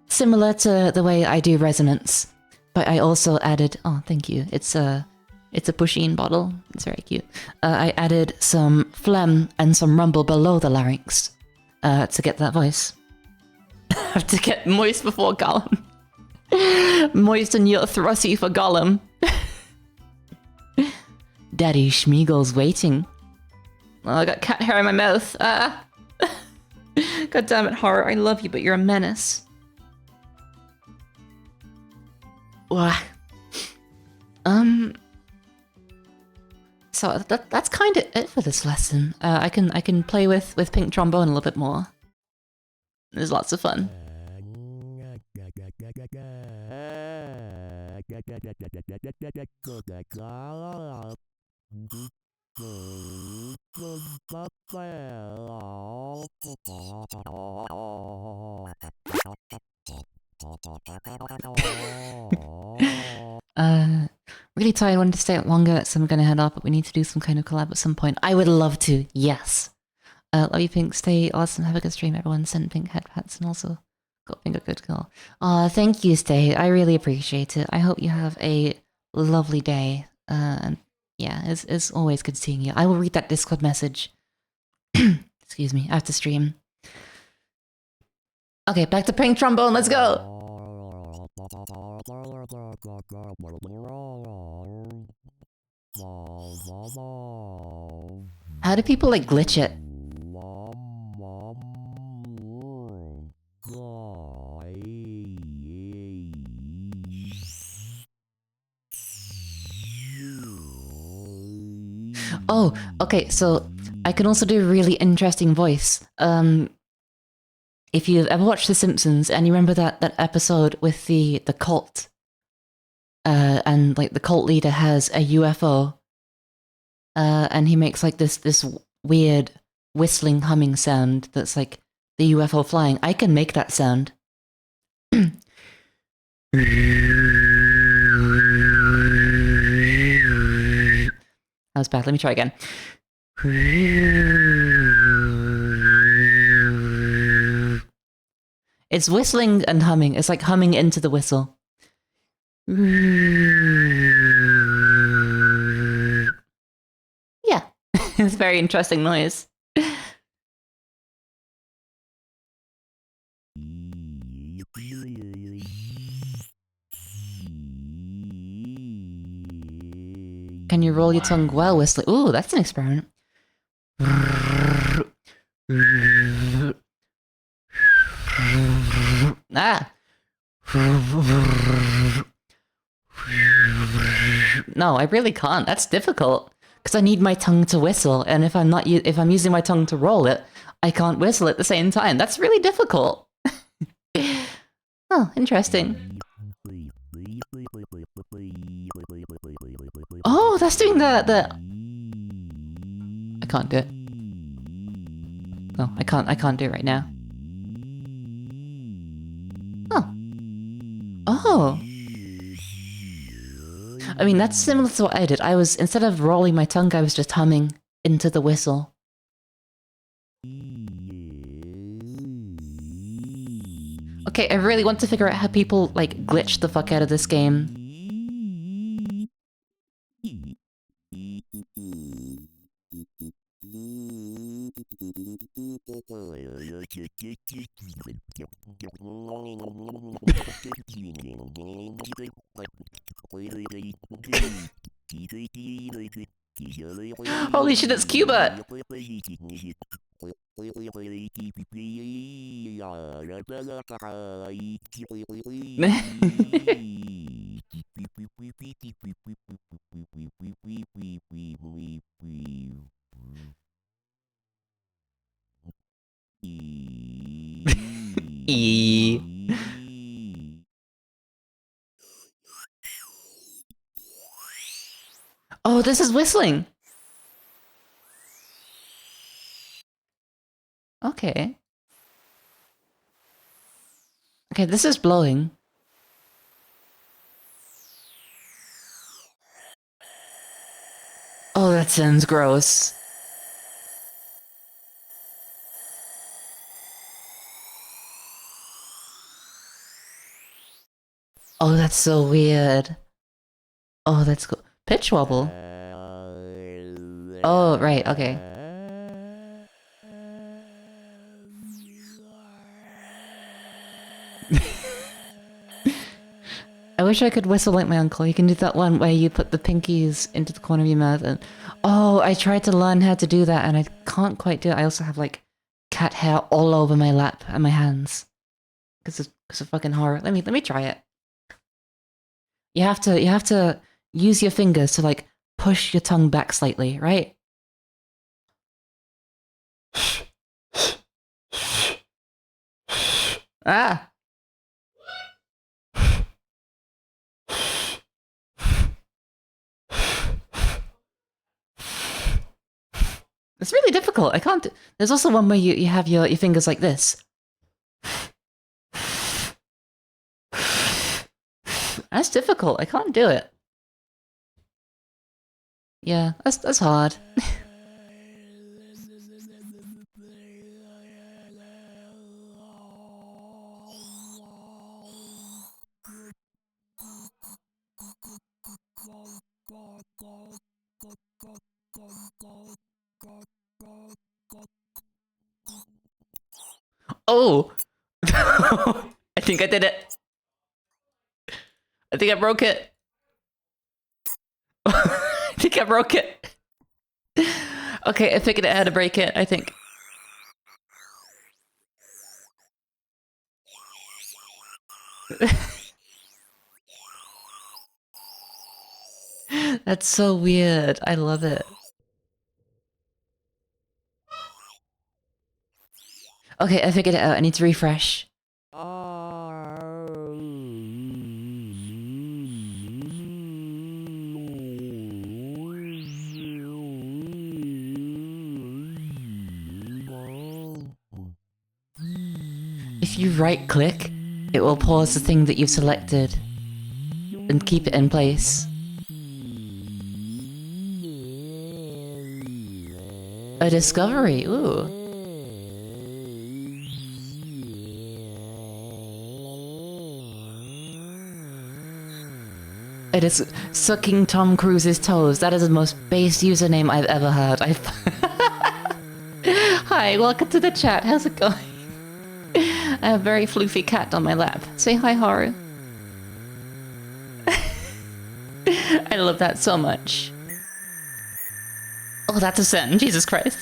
Similar to the way I do resonance. But I also added... Oh, thank you. It's a Pusheen bottle. It's very cute. I added some phlegm and some rumble below the larynx. To get that voice. I have to get moist before Gollum. Moisten your Thrussie for Gollum. Daddy Schmiegel's waiting. Oh, I got cat hair in my mouth. God damn it, Horror. I love you, but you're a menace. Wah. So that's kind of it for this lesson. I can play with pink trombone a little bit more. There's lots of fun. Really tired, wanted to stay out longer, so I'm gonna head off, but we need to do some kind of collab at some point. I would love to, yes. Love you, Pink. Stay awesome. Have a good stream, everyone. Send Pink head pats and also got Pink a good girl. Thank you, Stay. I really appreciate it. I hope you have a lovely day. And yeah, it's always good seeing you. I will read that Discord message. Excuse me, after stream. Okay, back to Pink Trombone. Let's go. How do people like glitch it? Oh, okay, so I can also do a really interesting voice. If you've ever watched The Simpsons and you remember that episode with the cult, and like the cult leader has a UFO, and he makes like this weird whistling humming sound that's like the UFO flying. I can make that sound. That was bad. Let me try again. It's whistling and humming. It's like humming into the whistle. Yeah, it's a very interesting noise. Can you roll your tongue while whistling? Ooh, that's an experiment. Ah. No, I really can't. That's difficult because I need my tongue to whistle, and if I'm using my tongue to roll it, I can't whistle at the same time. That's really difficult. Oh, interesting. Oh, that's doing the. I can't do it. No, I can't do it right now. Oh. Oh. I mean, that's similar to what I did. Instead of rolling my tongue, I was just humming into the whistle. Okay, I really want to figure out how people, like, glitch the fuck out of this game. Holy shit, it's Cuba! Oh, this is whistling. Okay. Okay, this is blowing. Oh, that sounds gross. Oh, that's so weird. Oh, that's cool. Pitch wobble. Oh, right, okay. I wish I could whistle like my uncle. You can do that one where you put the pinkies into the corner of your mouth and... Oh, I tried to learn how to do that and I can't quite do it. I also have like cat hair all over my lap and my hands. Because of fucking horror. Let me try it. You have to use your fingers to like push your tongue back slightly, right? Ah! It's really difficult. I can't. There's also one where you have your fingers like this. That's difficult. I can't do it. Yeah, that's hard. Oh! I think I did it. I think I broke it. I think I broke it. Okay, I figured out how to break it, I think. That's so weird. I love it. Okay, I figured it out. I need to refresh. If you right click, it will pause the thing that you've selected and keep it in place. A discovery, ooh. It is sucking Tom Cruise's toes. That is the most base username I've ever heard. Hi, welcome to the chat. How's it going? I have a very floofy cat on my lap. Say hi, Haru. I love that so much. Oh, that's a sin. Jesus Christ.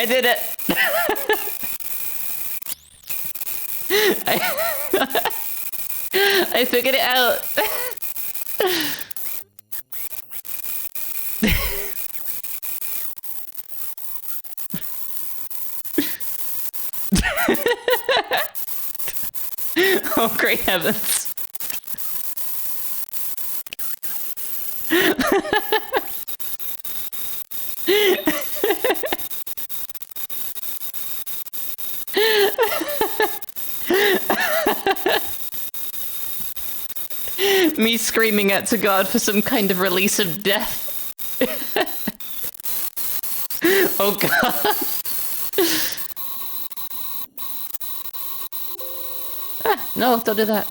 I did it. I figured it out. Oh, great heavens. Me screaming out to God for some kind of release of death. Oh God. Ah, no, don't do that.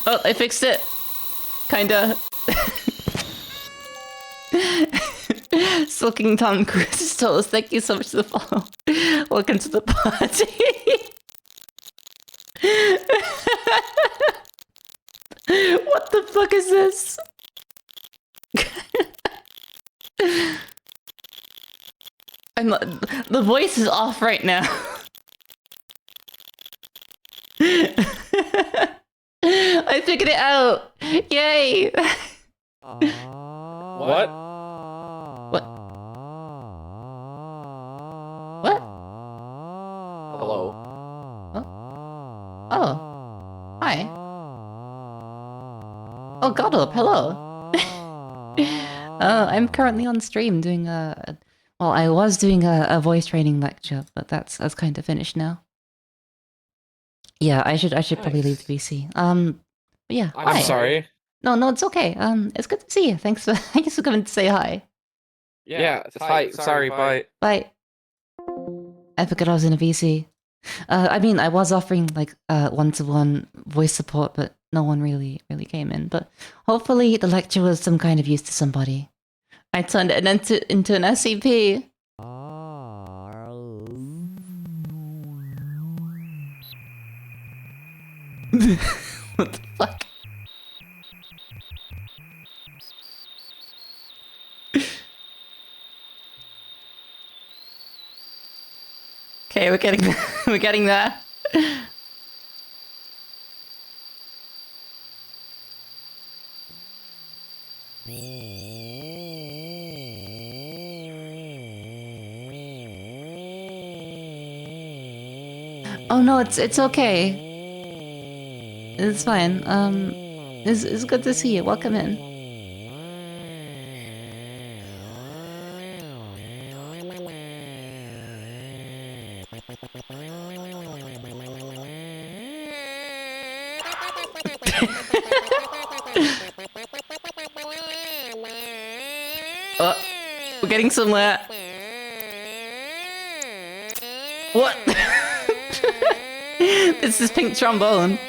Oh, I fixed it. Kinda. Sulking Tom Cruise told us, thank you so much for the follow. Welcome to the party. What the fuck is this? The voice is off right now. I figured it out. Yay. What? What? What? Hello. Oh. Hi. Oh, Godop, hello. I'm currently on stream doing well, I was doing a voice training lecture, but that's kind of finished now. Yeah, I should probably leave the VC. But yeah. I'm hi. sorry. No, it's okay. It's good to see you. Thanks for coming to say hi. Yeah, hi. Sorry, bye. Bye. I forgot I was in a VC. I mean, I was offering like one-to-one voice support, but no one really came in. But hopefully, the lecture was some kind of use to somebody. I turned it into an SCP. What the fuck? Okay, we're getting there. Oh no, it's okay. It's fine. It's good to see you. Welcome in. Oh, we're getting somewhere. What? This is pink trombone.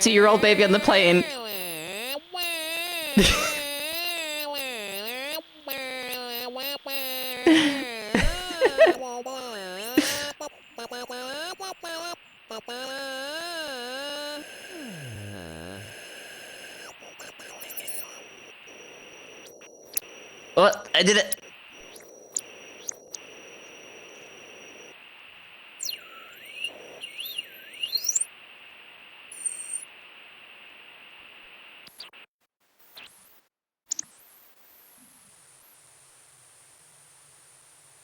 Two-year-old baby on the plane. What? I did it.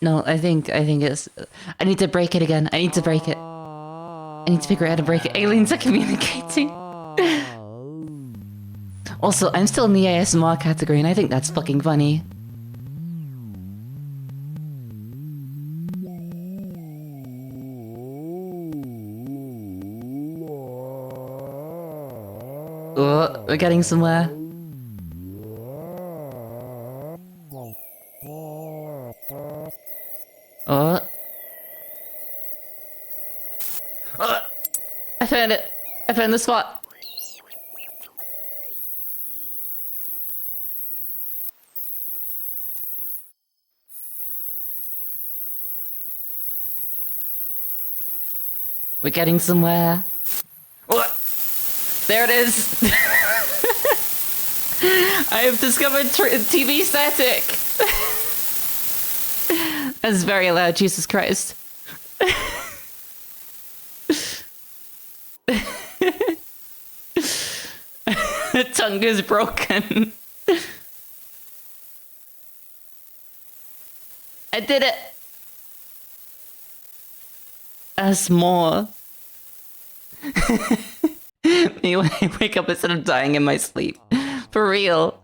No, I think it's... I need to break it again. I need to break it. I need to figure out how to break it. Aliens are communicating. Also, I'm still in the ASMR category, and I think that's fucking funny. Oh, we're getting somewhere. Oh. Oh. I found it. I found the spot. We're getting somewhere. What? There it is. I have discovered TV static. That's very loud, Jesus Christ. The tongue is broken. I did it. As more. Me when I wake up instead of dying in my sleep. For real.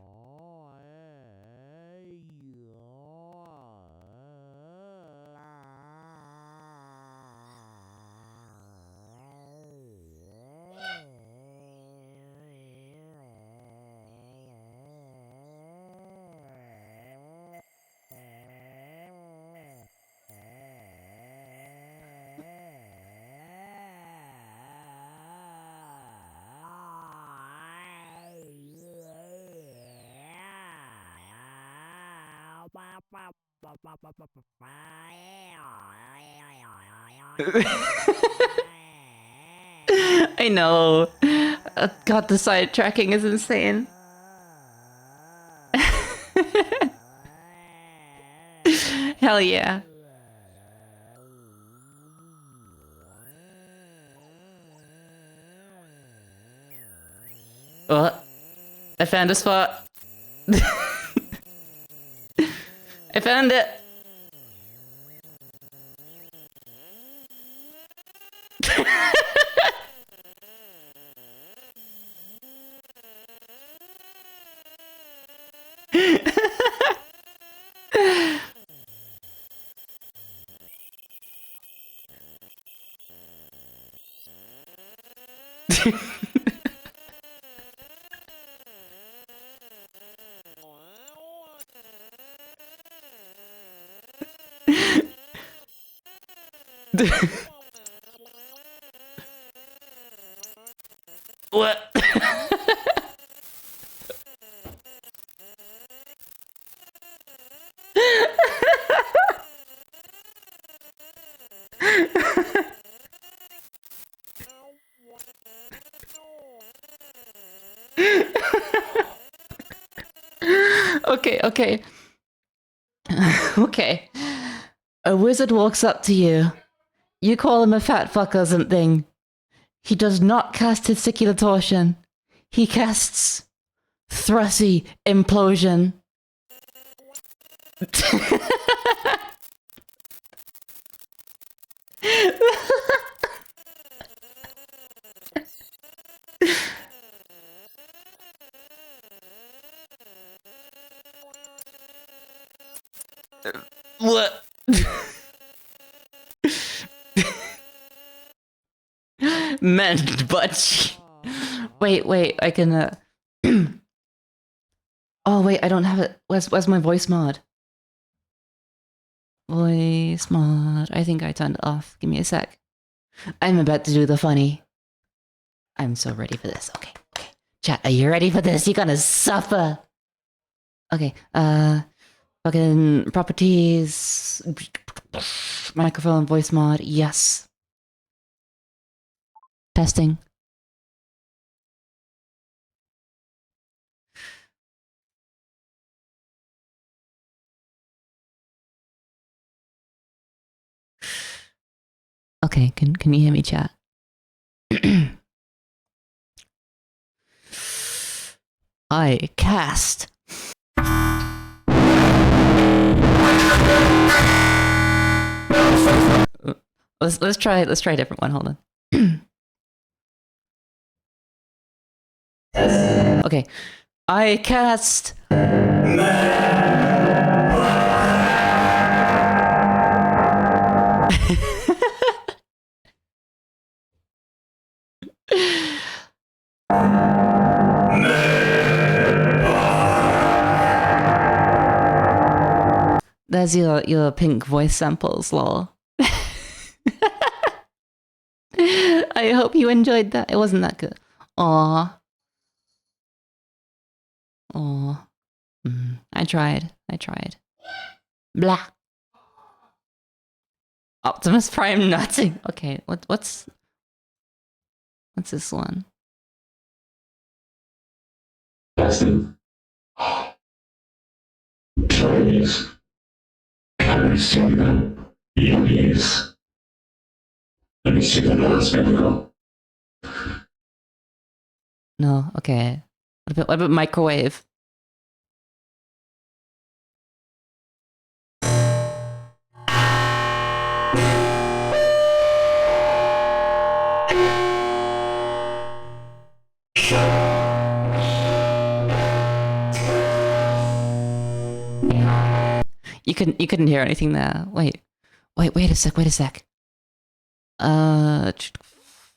I know. God, the sidetracking is insane. Hell yeah. Oh, I found a spot. I found it. What? Okay. Okay. A wizard walks up to you You call him a fat fuck or something. He does not cast testicular torsion. He casts thrusty implosion. What? Mend butt. Wait, I can Oh wait, I don't have it. Where's my voice mod? Voice mod. I think I turned it off. Give me a sec. I'm about to do the funny. I'm so ready for this. Okay. Chat, are you ready for this? You're gonna suffer. Okay, fucking properties, microphone, voice mod, yes. Testing. Okay, can you hear me, chat? I cast. Let's try a different one. Hold on. Okay, I cast. There's your pink voice samples, lol. I hope you enjoyed that. It wasn't that good. Aww. I tried. Blah. Optimus Prime nutting. Okay, what's this one? Chinese. Can I see them? Yes. Let me see the nose, go. No, okay. What about microwave? You couldn't hear anything there. Wait a sec.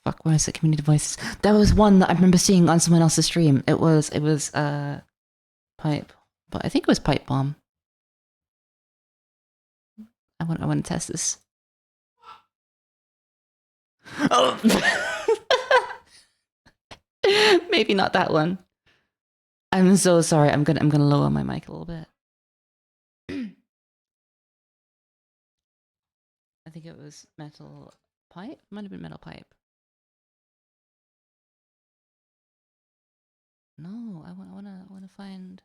Fuck, where is it? Community voices. There was one that I remember seeing on someone else's stream. It was pipe, but I think it was pipe bomb. I want to test this. Oh, maybe not that one. I'm so sorry. I'm gonna lower my mic a little bit. I think it was metal pipe. Might have been metal pipe. No, I wanna find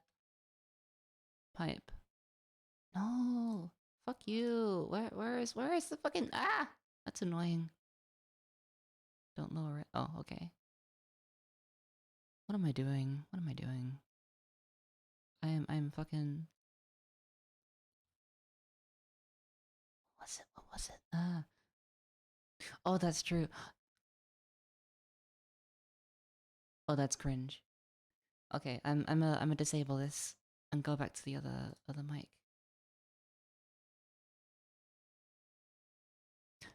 pipe. No, fuck you. Where is the fucking That's annoying. Don't lower it. Oh, okay. What am I doing? I'm fucking. What was it? Oh, that's true. Oh, that's cringe. Okay, I'm gonna disable this and go back to the other mic.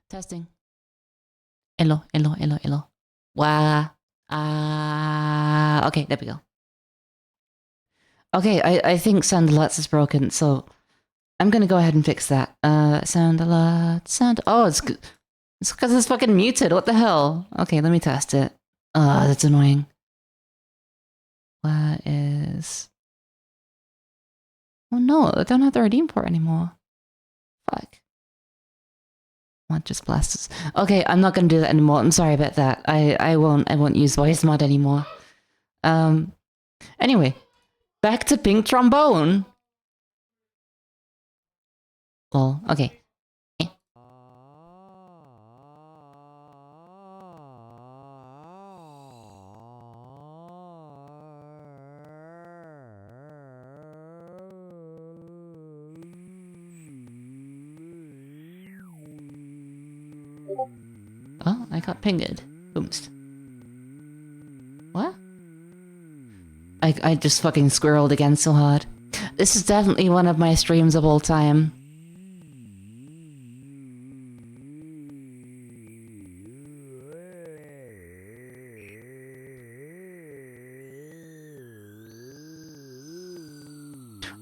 Testing. Hello. Wah. Okay, there we go. Okay, I think sound alerts is broken, so I'm gonna go ahead and fix that. Sound alert. Oh, it's because it's fucking muted. What the hell? Okay, let me test it. That's annoying. Where is? Oh no, I don't have the redeem port anymore. Fuck. What just blasts? Okay, I'm not gonna do that anymore. I'm sorry about that. I won't use voice mod anymore. Anyway, back to pink trombone. Oh, okay. Oh, I got pinged. Boomst. What? I just fucking squirreled again so hard. This is definitely one of my streams of all time.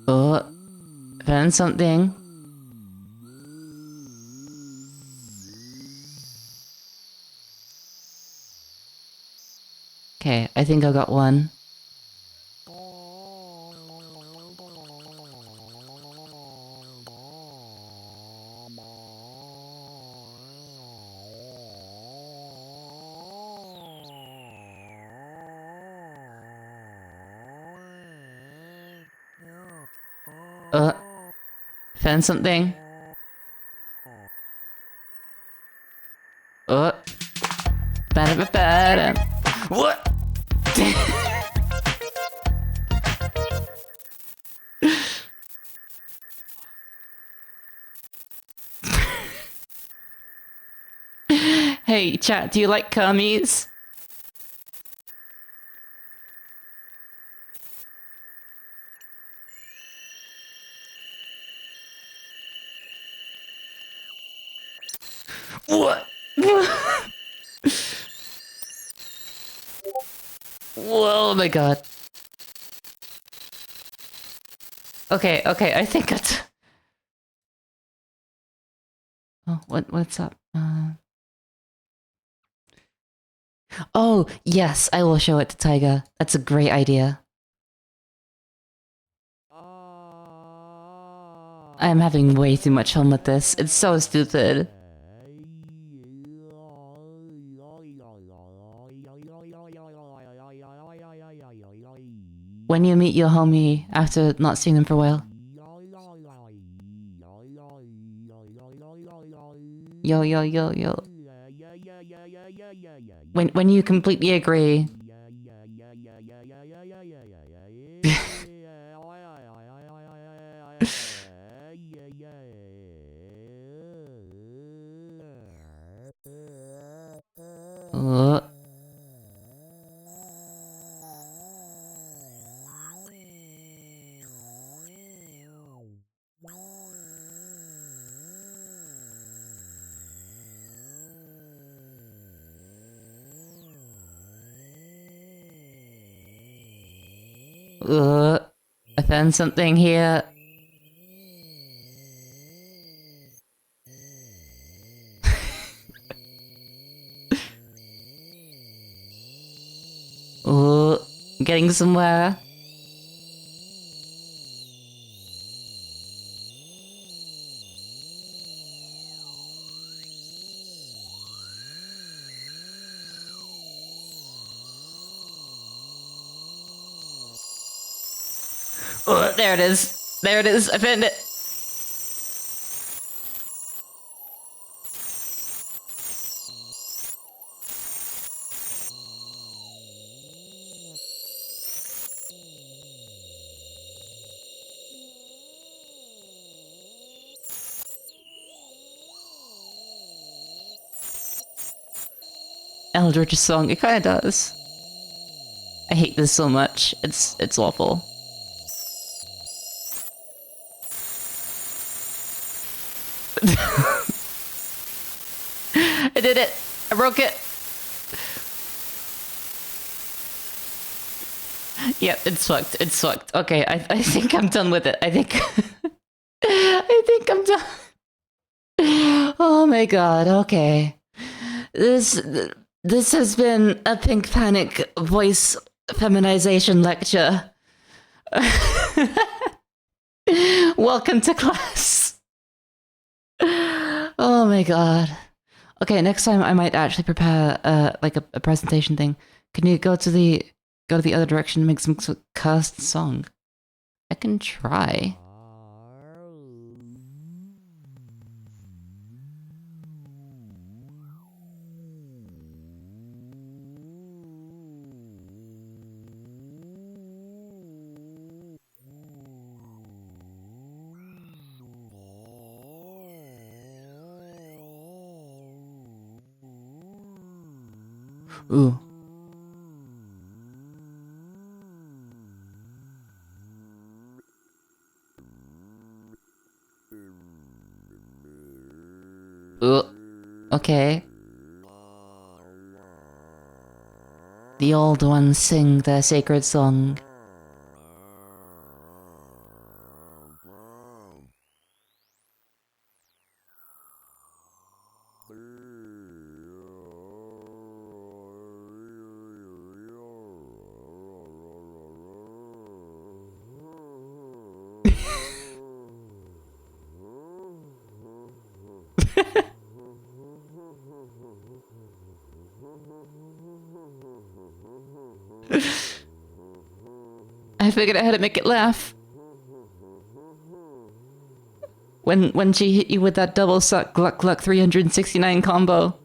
Oh, found something. Okay, I think I got one. Found something. Oh. Ba-da-ba-ba-da. What? Hey, chat, do you like Kermies? What? Whoa, oh my god. Okay, I think it's... Oh, what's up? Oh, yes, I will show it to Taiga. That's a great idea. I'm having way too much fun with this. It's so stupid. When you meet your homie after not seeing him for a while. Yo, yo, yo, yo. When you completely agree. I found something here. Getting somewhere. Oh, there it is. There it is. I found it. Eldritch's song. It kind of does. I hate this so much. It's awful. I did it. I broke it. Yep, it's fucked. It's fucked. Okay, I think I'm done with it. I think I think I'm done. Oh my god. Okay. This has been a Pink Panic voice feminization lecture. Welcome to class. Oh my god. Okay, next time I might actually prepare like a presentation thing. Can you go to the other direction and make some cursed song? I can try. Ooh. Ooh. Okay. The old ones sing their sacred song. I figured out how to make it laugh. When she hit you with that double suck gluck gluck 369 combo.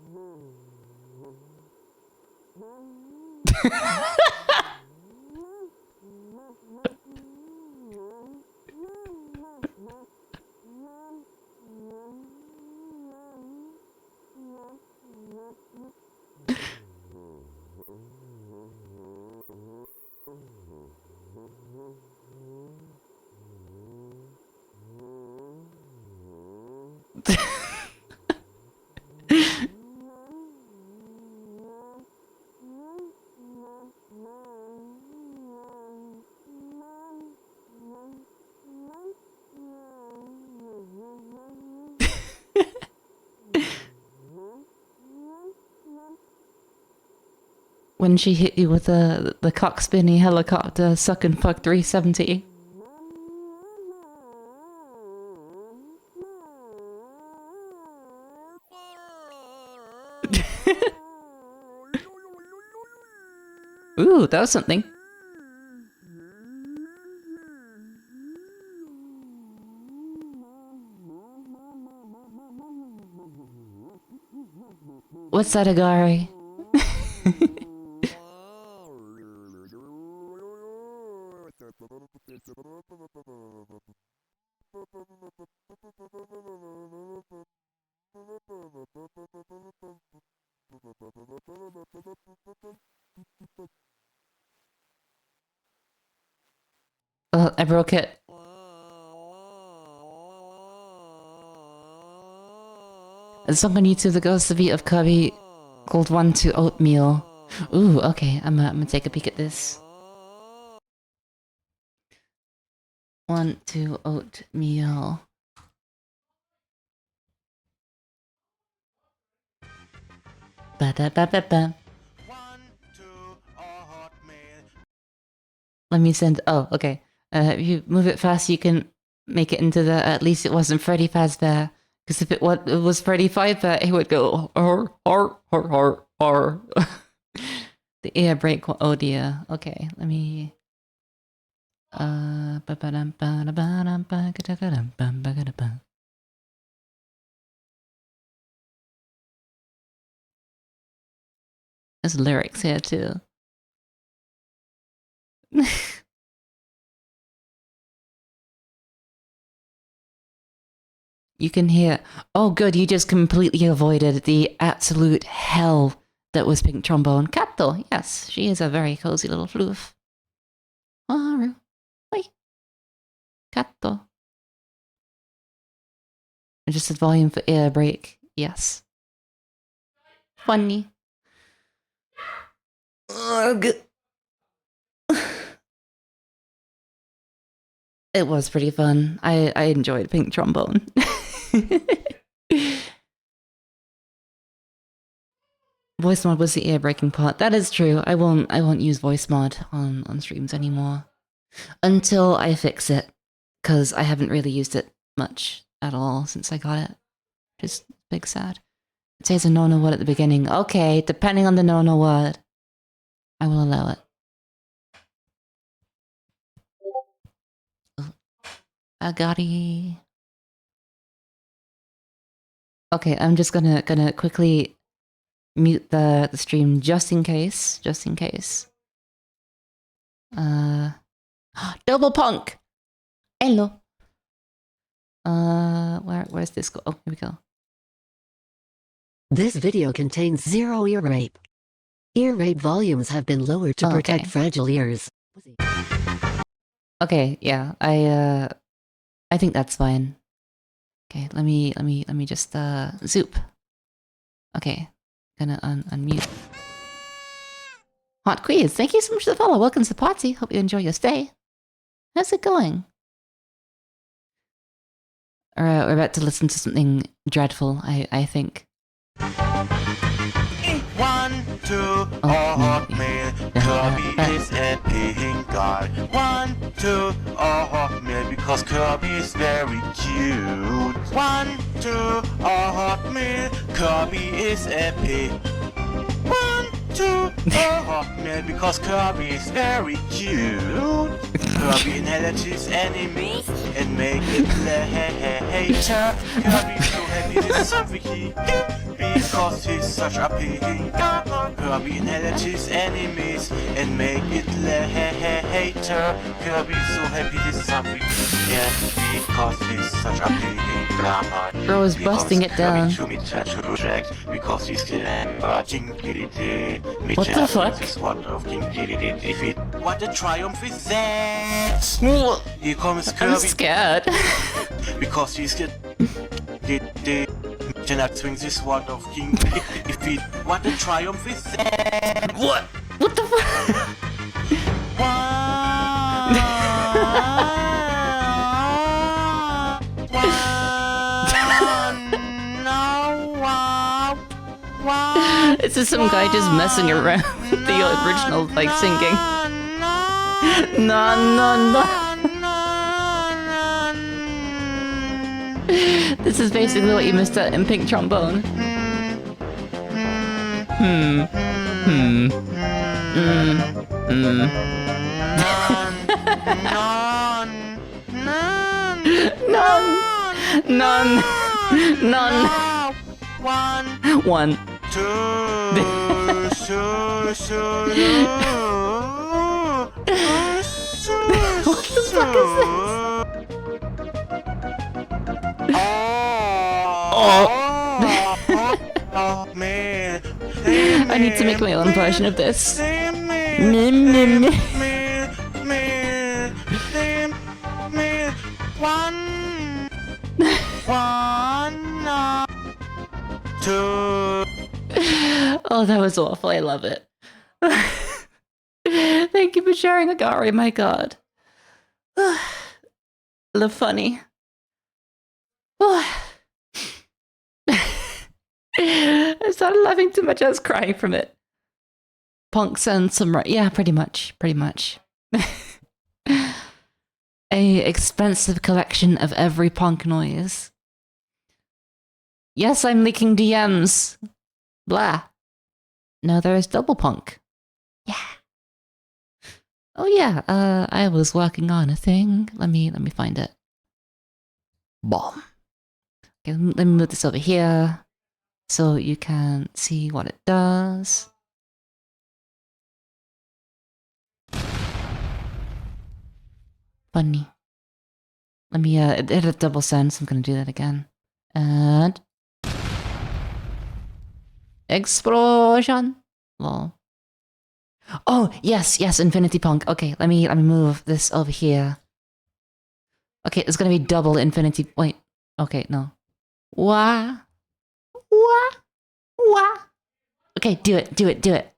When she hit you with the cock spinny helicopter suck and fuck 370. Ooh, that was something. What's that, Agari? I broke it. There's a song on YouTube that goes to the beat of Kirby called 1 to Oatmeal. Ooh, okay, I'm gonna take a peek at this. 1 to Oatmeal. Ba-da-ba-ba-ba. Let me send. Oh, okay. If you move it fast, you can make it into the. At least it wasn't Freddy Fazbear. Because if it was Freddy Fazbear, it would go or. The air break. Oh dear. Okay, let me. There's lyrics here too. You can hear. Oh, good. You just completely avoided the absolute hell that was Pink Trombone. Kato, yes, she is a very cozy little floof. Maru, oi, Kato. Adjusted volume for air break. Yes. Funny. Ugh. It was pretty fun. I enjoyed Pink Trombone. Voice mod was the ear breaking part. That is true. I won't use voice mod on streams anymore until I fix it, because I haven't really used it much at all since I got it. Just big sad. It says a no word at the beginning. Okay, depending on the no word, I will allow it. Agari. Okay, I'm just gonna quickly mute the stream just in case. Double punk. Hello. Where's this go? Oh, here we go. This video contains 0 ear rape. Ear raid volumes have been lowered to Oh, protect okay. fragile ears. Okay, yeah, I think that's fine. Okay, let me just zoop. Okay, gonna unmute. Hot quiz, thank you so much for the follow. Welcome to the party. Hope you enjoy your stay. How's it going? Alright, we're about to listen to something dreadful, I think. 1, 2, Hotmail. Kirby is a pink guy. 1, 2, Hotmail, because Kirby is very cute. 1, 2, Hotmail. Kirby is a pig. 1, 2, Hotmail, because Kirby is very cute. Kirby inherits his enemies and make it later. Kirby so happy this is something he do because he's such a pig. Kirby inherits his enemies and make it later. Kirby so happy this is something yeah, because he's such a pig. Bro is busting it down. Because he's What the fuck? What a triumph is that? Here comes Kirby. I'm scared. Because he's get Janak swings his sword of King defeat. What a triumph is that? What? What the fuck? This is some guy just messing around with the original, like, singing. No. This is basically what you missed out in Pink Trombone. None. One. What the fuck is this? I need to make my own version of this. Oh, that was awful. I love it. Thank you for sharing, Agari. My god. Love funny. I started laughing too much. I was crying from it. Punks and some yeah, pretty much. A expensive collection of every punk noise. Yes, I'm leaking DMs. Blah. No, there is double punk. Yeah. Oh yeah, I was working on a thing. Let me find it. Bomb. Okay, let me move this over here so you can see what it does. Funny. Let me it hit a double send, so I'm gonna do that again. And explosion. Lol. Oh yes, Infinity Punk. Okay, let me move this over here. Okay, it's gonna be double Infinity. Wait. Okay, no. Wah. Okay, do it.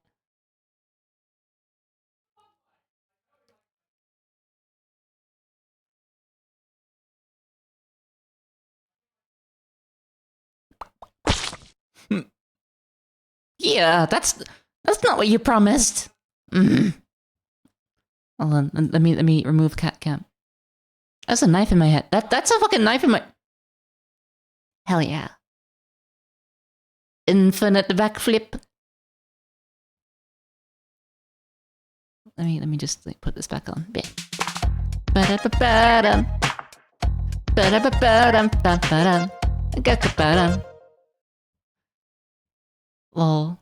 Yeah, that's not what you promised. Hold on, let me remove cat cam. That's a knife in my head. That's a fucking knife in my. Hell yeah. Infinite backflip. Let me just like, put this back on. Yeah. Ba-da-ba-ba-dum. Ba-da-ba-ba-dum. Ba-ba-dum. Ga-ga-ba-dum. Lol.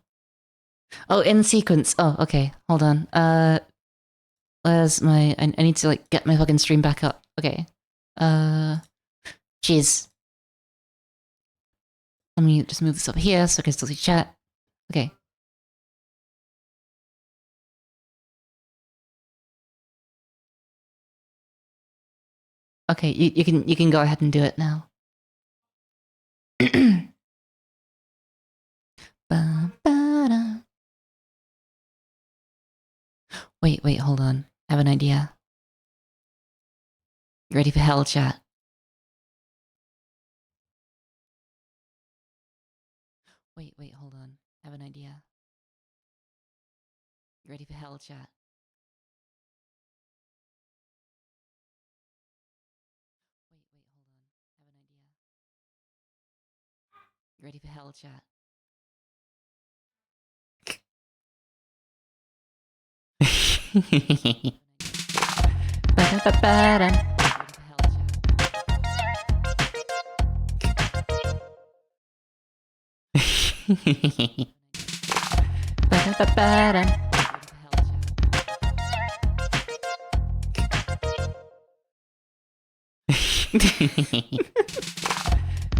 Oh, in sequence. Oh, okay. Hold on. Where's my... I need to, like, get my fucking stream back up. Okay. Jeez. Let me just move this over here so I can still see chat. Okay. Okay, you can go ahead and do it now. Ba-ba-da. Wait, hold on. I have an idea. You ready for hell, chat? Wait, hold on. I have an idea. You ready for hell, chat? Wait, hold on. I have an idea. You ready for hell, chat? Ba-da-ba-ba-da. Ba-da-ba-ba-da.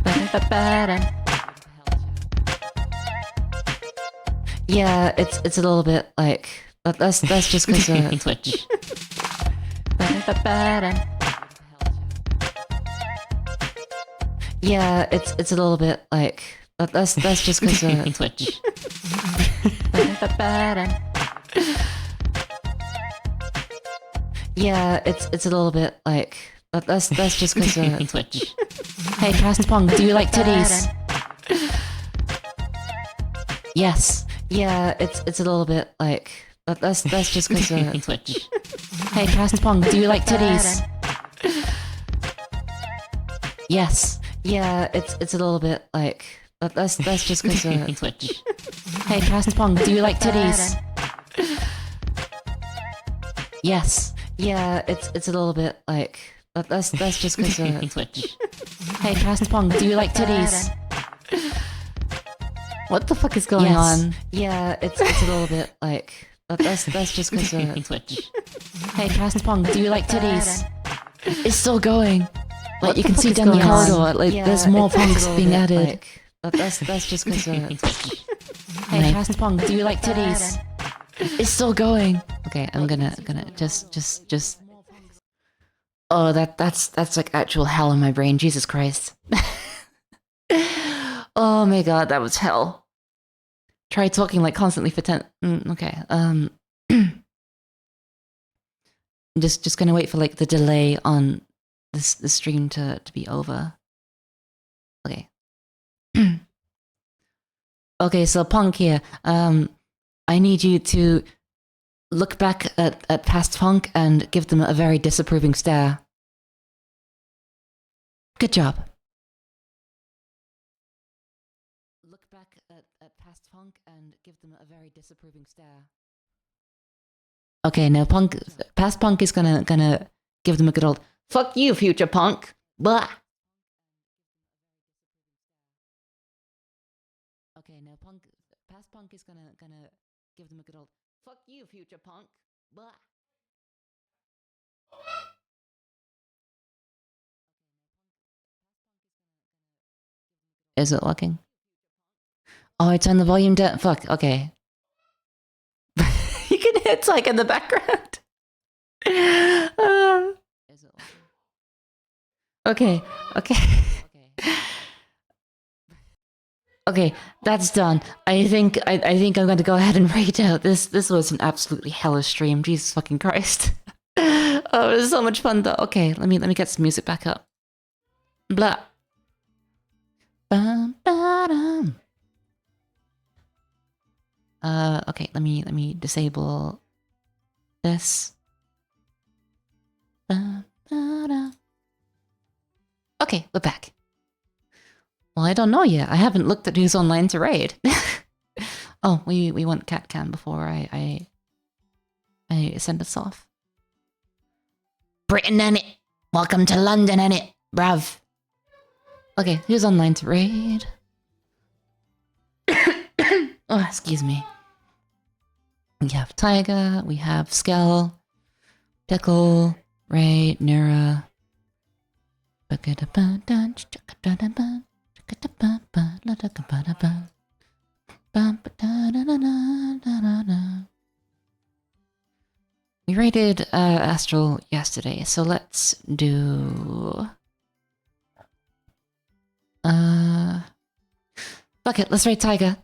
Ba-da-ba-ba-da. Yeah, it's a little bit like that's just because of Twitch. Ba-da-ba-ba-da. Yeah, it's a little bit like that's just because of Twitch. Ba-da-ba-ba-da. Yeah, it's a little bit like that's just because of Twitch. Hey, Fast Punk, do you like titties? Yes. Yeah, it's a little bit like that's just because of Twitch. Hey, Fast Punk, do you like titties? Yes. Yeah, it's a little bit like that's just because of Twitch. Hey, Fast Punk, do you like titties? Yes. Yeah, it's a little bit like that's just because of Twitch. Hey, Fast Punk, do you like titties? What the fuck is going on? Yeah, it's a little bit like that's just because of Twitch. Hey, Fast Punk, do you like titties? It's still going. Like you can see down the corridor, like there's more punks being added. That's just because of Twitch. Hey, Fast Punk, do you like titties? It's still going. Okay, I'm gonna just. Oh, that's like actual hell in my brain. Jesus Christ. Oh my god, that was hell. Try talking like constantly for 10. Okay. Just gonna wait for like the delay on the stream to be over. Okay. Okay, so Punk here. I need you to look back at past Punk and give them a very disapproving stare. Good job. Look back at past Punk and give them a very disapproving stare. Okay, now past Punk is gonna give them a good old fuck you, future Punk. Blah. Okay, now past Punk is gonna give them a good old fuck you, future Punk. Blah. Is it working? Oh, I turned the volume down. Fuck, okay. You can hear Tyke in the background. Is it working? Okay. Okay, that's done. I think I'm going to go ahead and rate out. This was an absolutely hellish stream. Jesus fucking Christ. Oh, it was so much fun though. Okay, let me get some music back up. Blah. Ba-ba-dum. Okay, let me disable this. Ba-ba-dum. Okay, we're back. Well, I don't know yet. I haven't looked at who's online to raid. Oh, we want cat cam before I send us off. Britain in it. Welcome to London in it, bruv. Okay, who's online to raid? Oh, excuse me. We have Tyga, we have Skell, Pickle, Ray, Nura. We we raided Astral yesterday, so let's do... Fuck it, let's raid Taiga.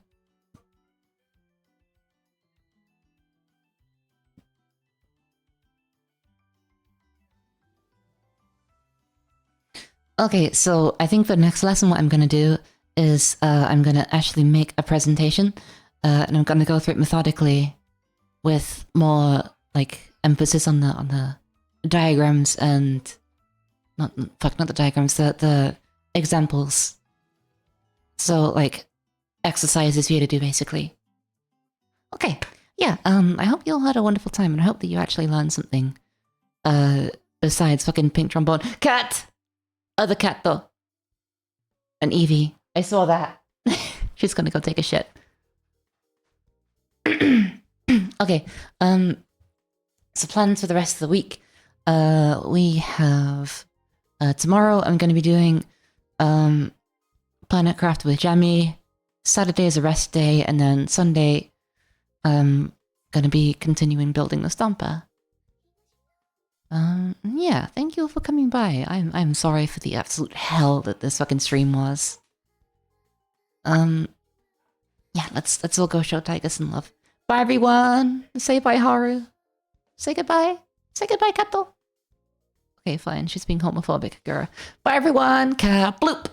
Okay, so I think for the next lesson what I'm gonna do is I'm gonna actually make a presentation and I'm gonna go through it methodically with more like emphasis on the diagrams and not the diagrams, the examples. So like exercises for you to do basically. Okay, yeah, I hope you all had a wonderful time and I hope that you actually learned something besides fucking pink trombone. Cat! Other cat though. And Evie. I saw that. She's gonna go take a shit. Okay, so plans for the rest of the week. We have tomorrow I'm gonna be doing Planet Craft with Jammy. Saturday is a rest day, and then Sunday gonna be continuing building the Stomper. Yeah, thank you for coming by. I'm sorry for the absolute hell that this fucking stream was. Yeah, let's all go show Taiga some love. Bye everyone! Say bye, Haru. Say goodbye. Say goodbye, Kato. Okay, fine. She's being homophobic, girl. Bye everyone! Ka bloop!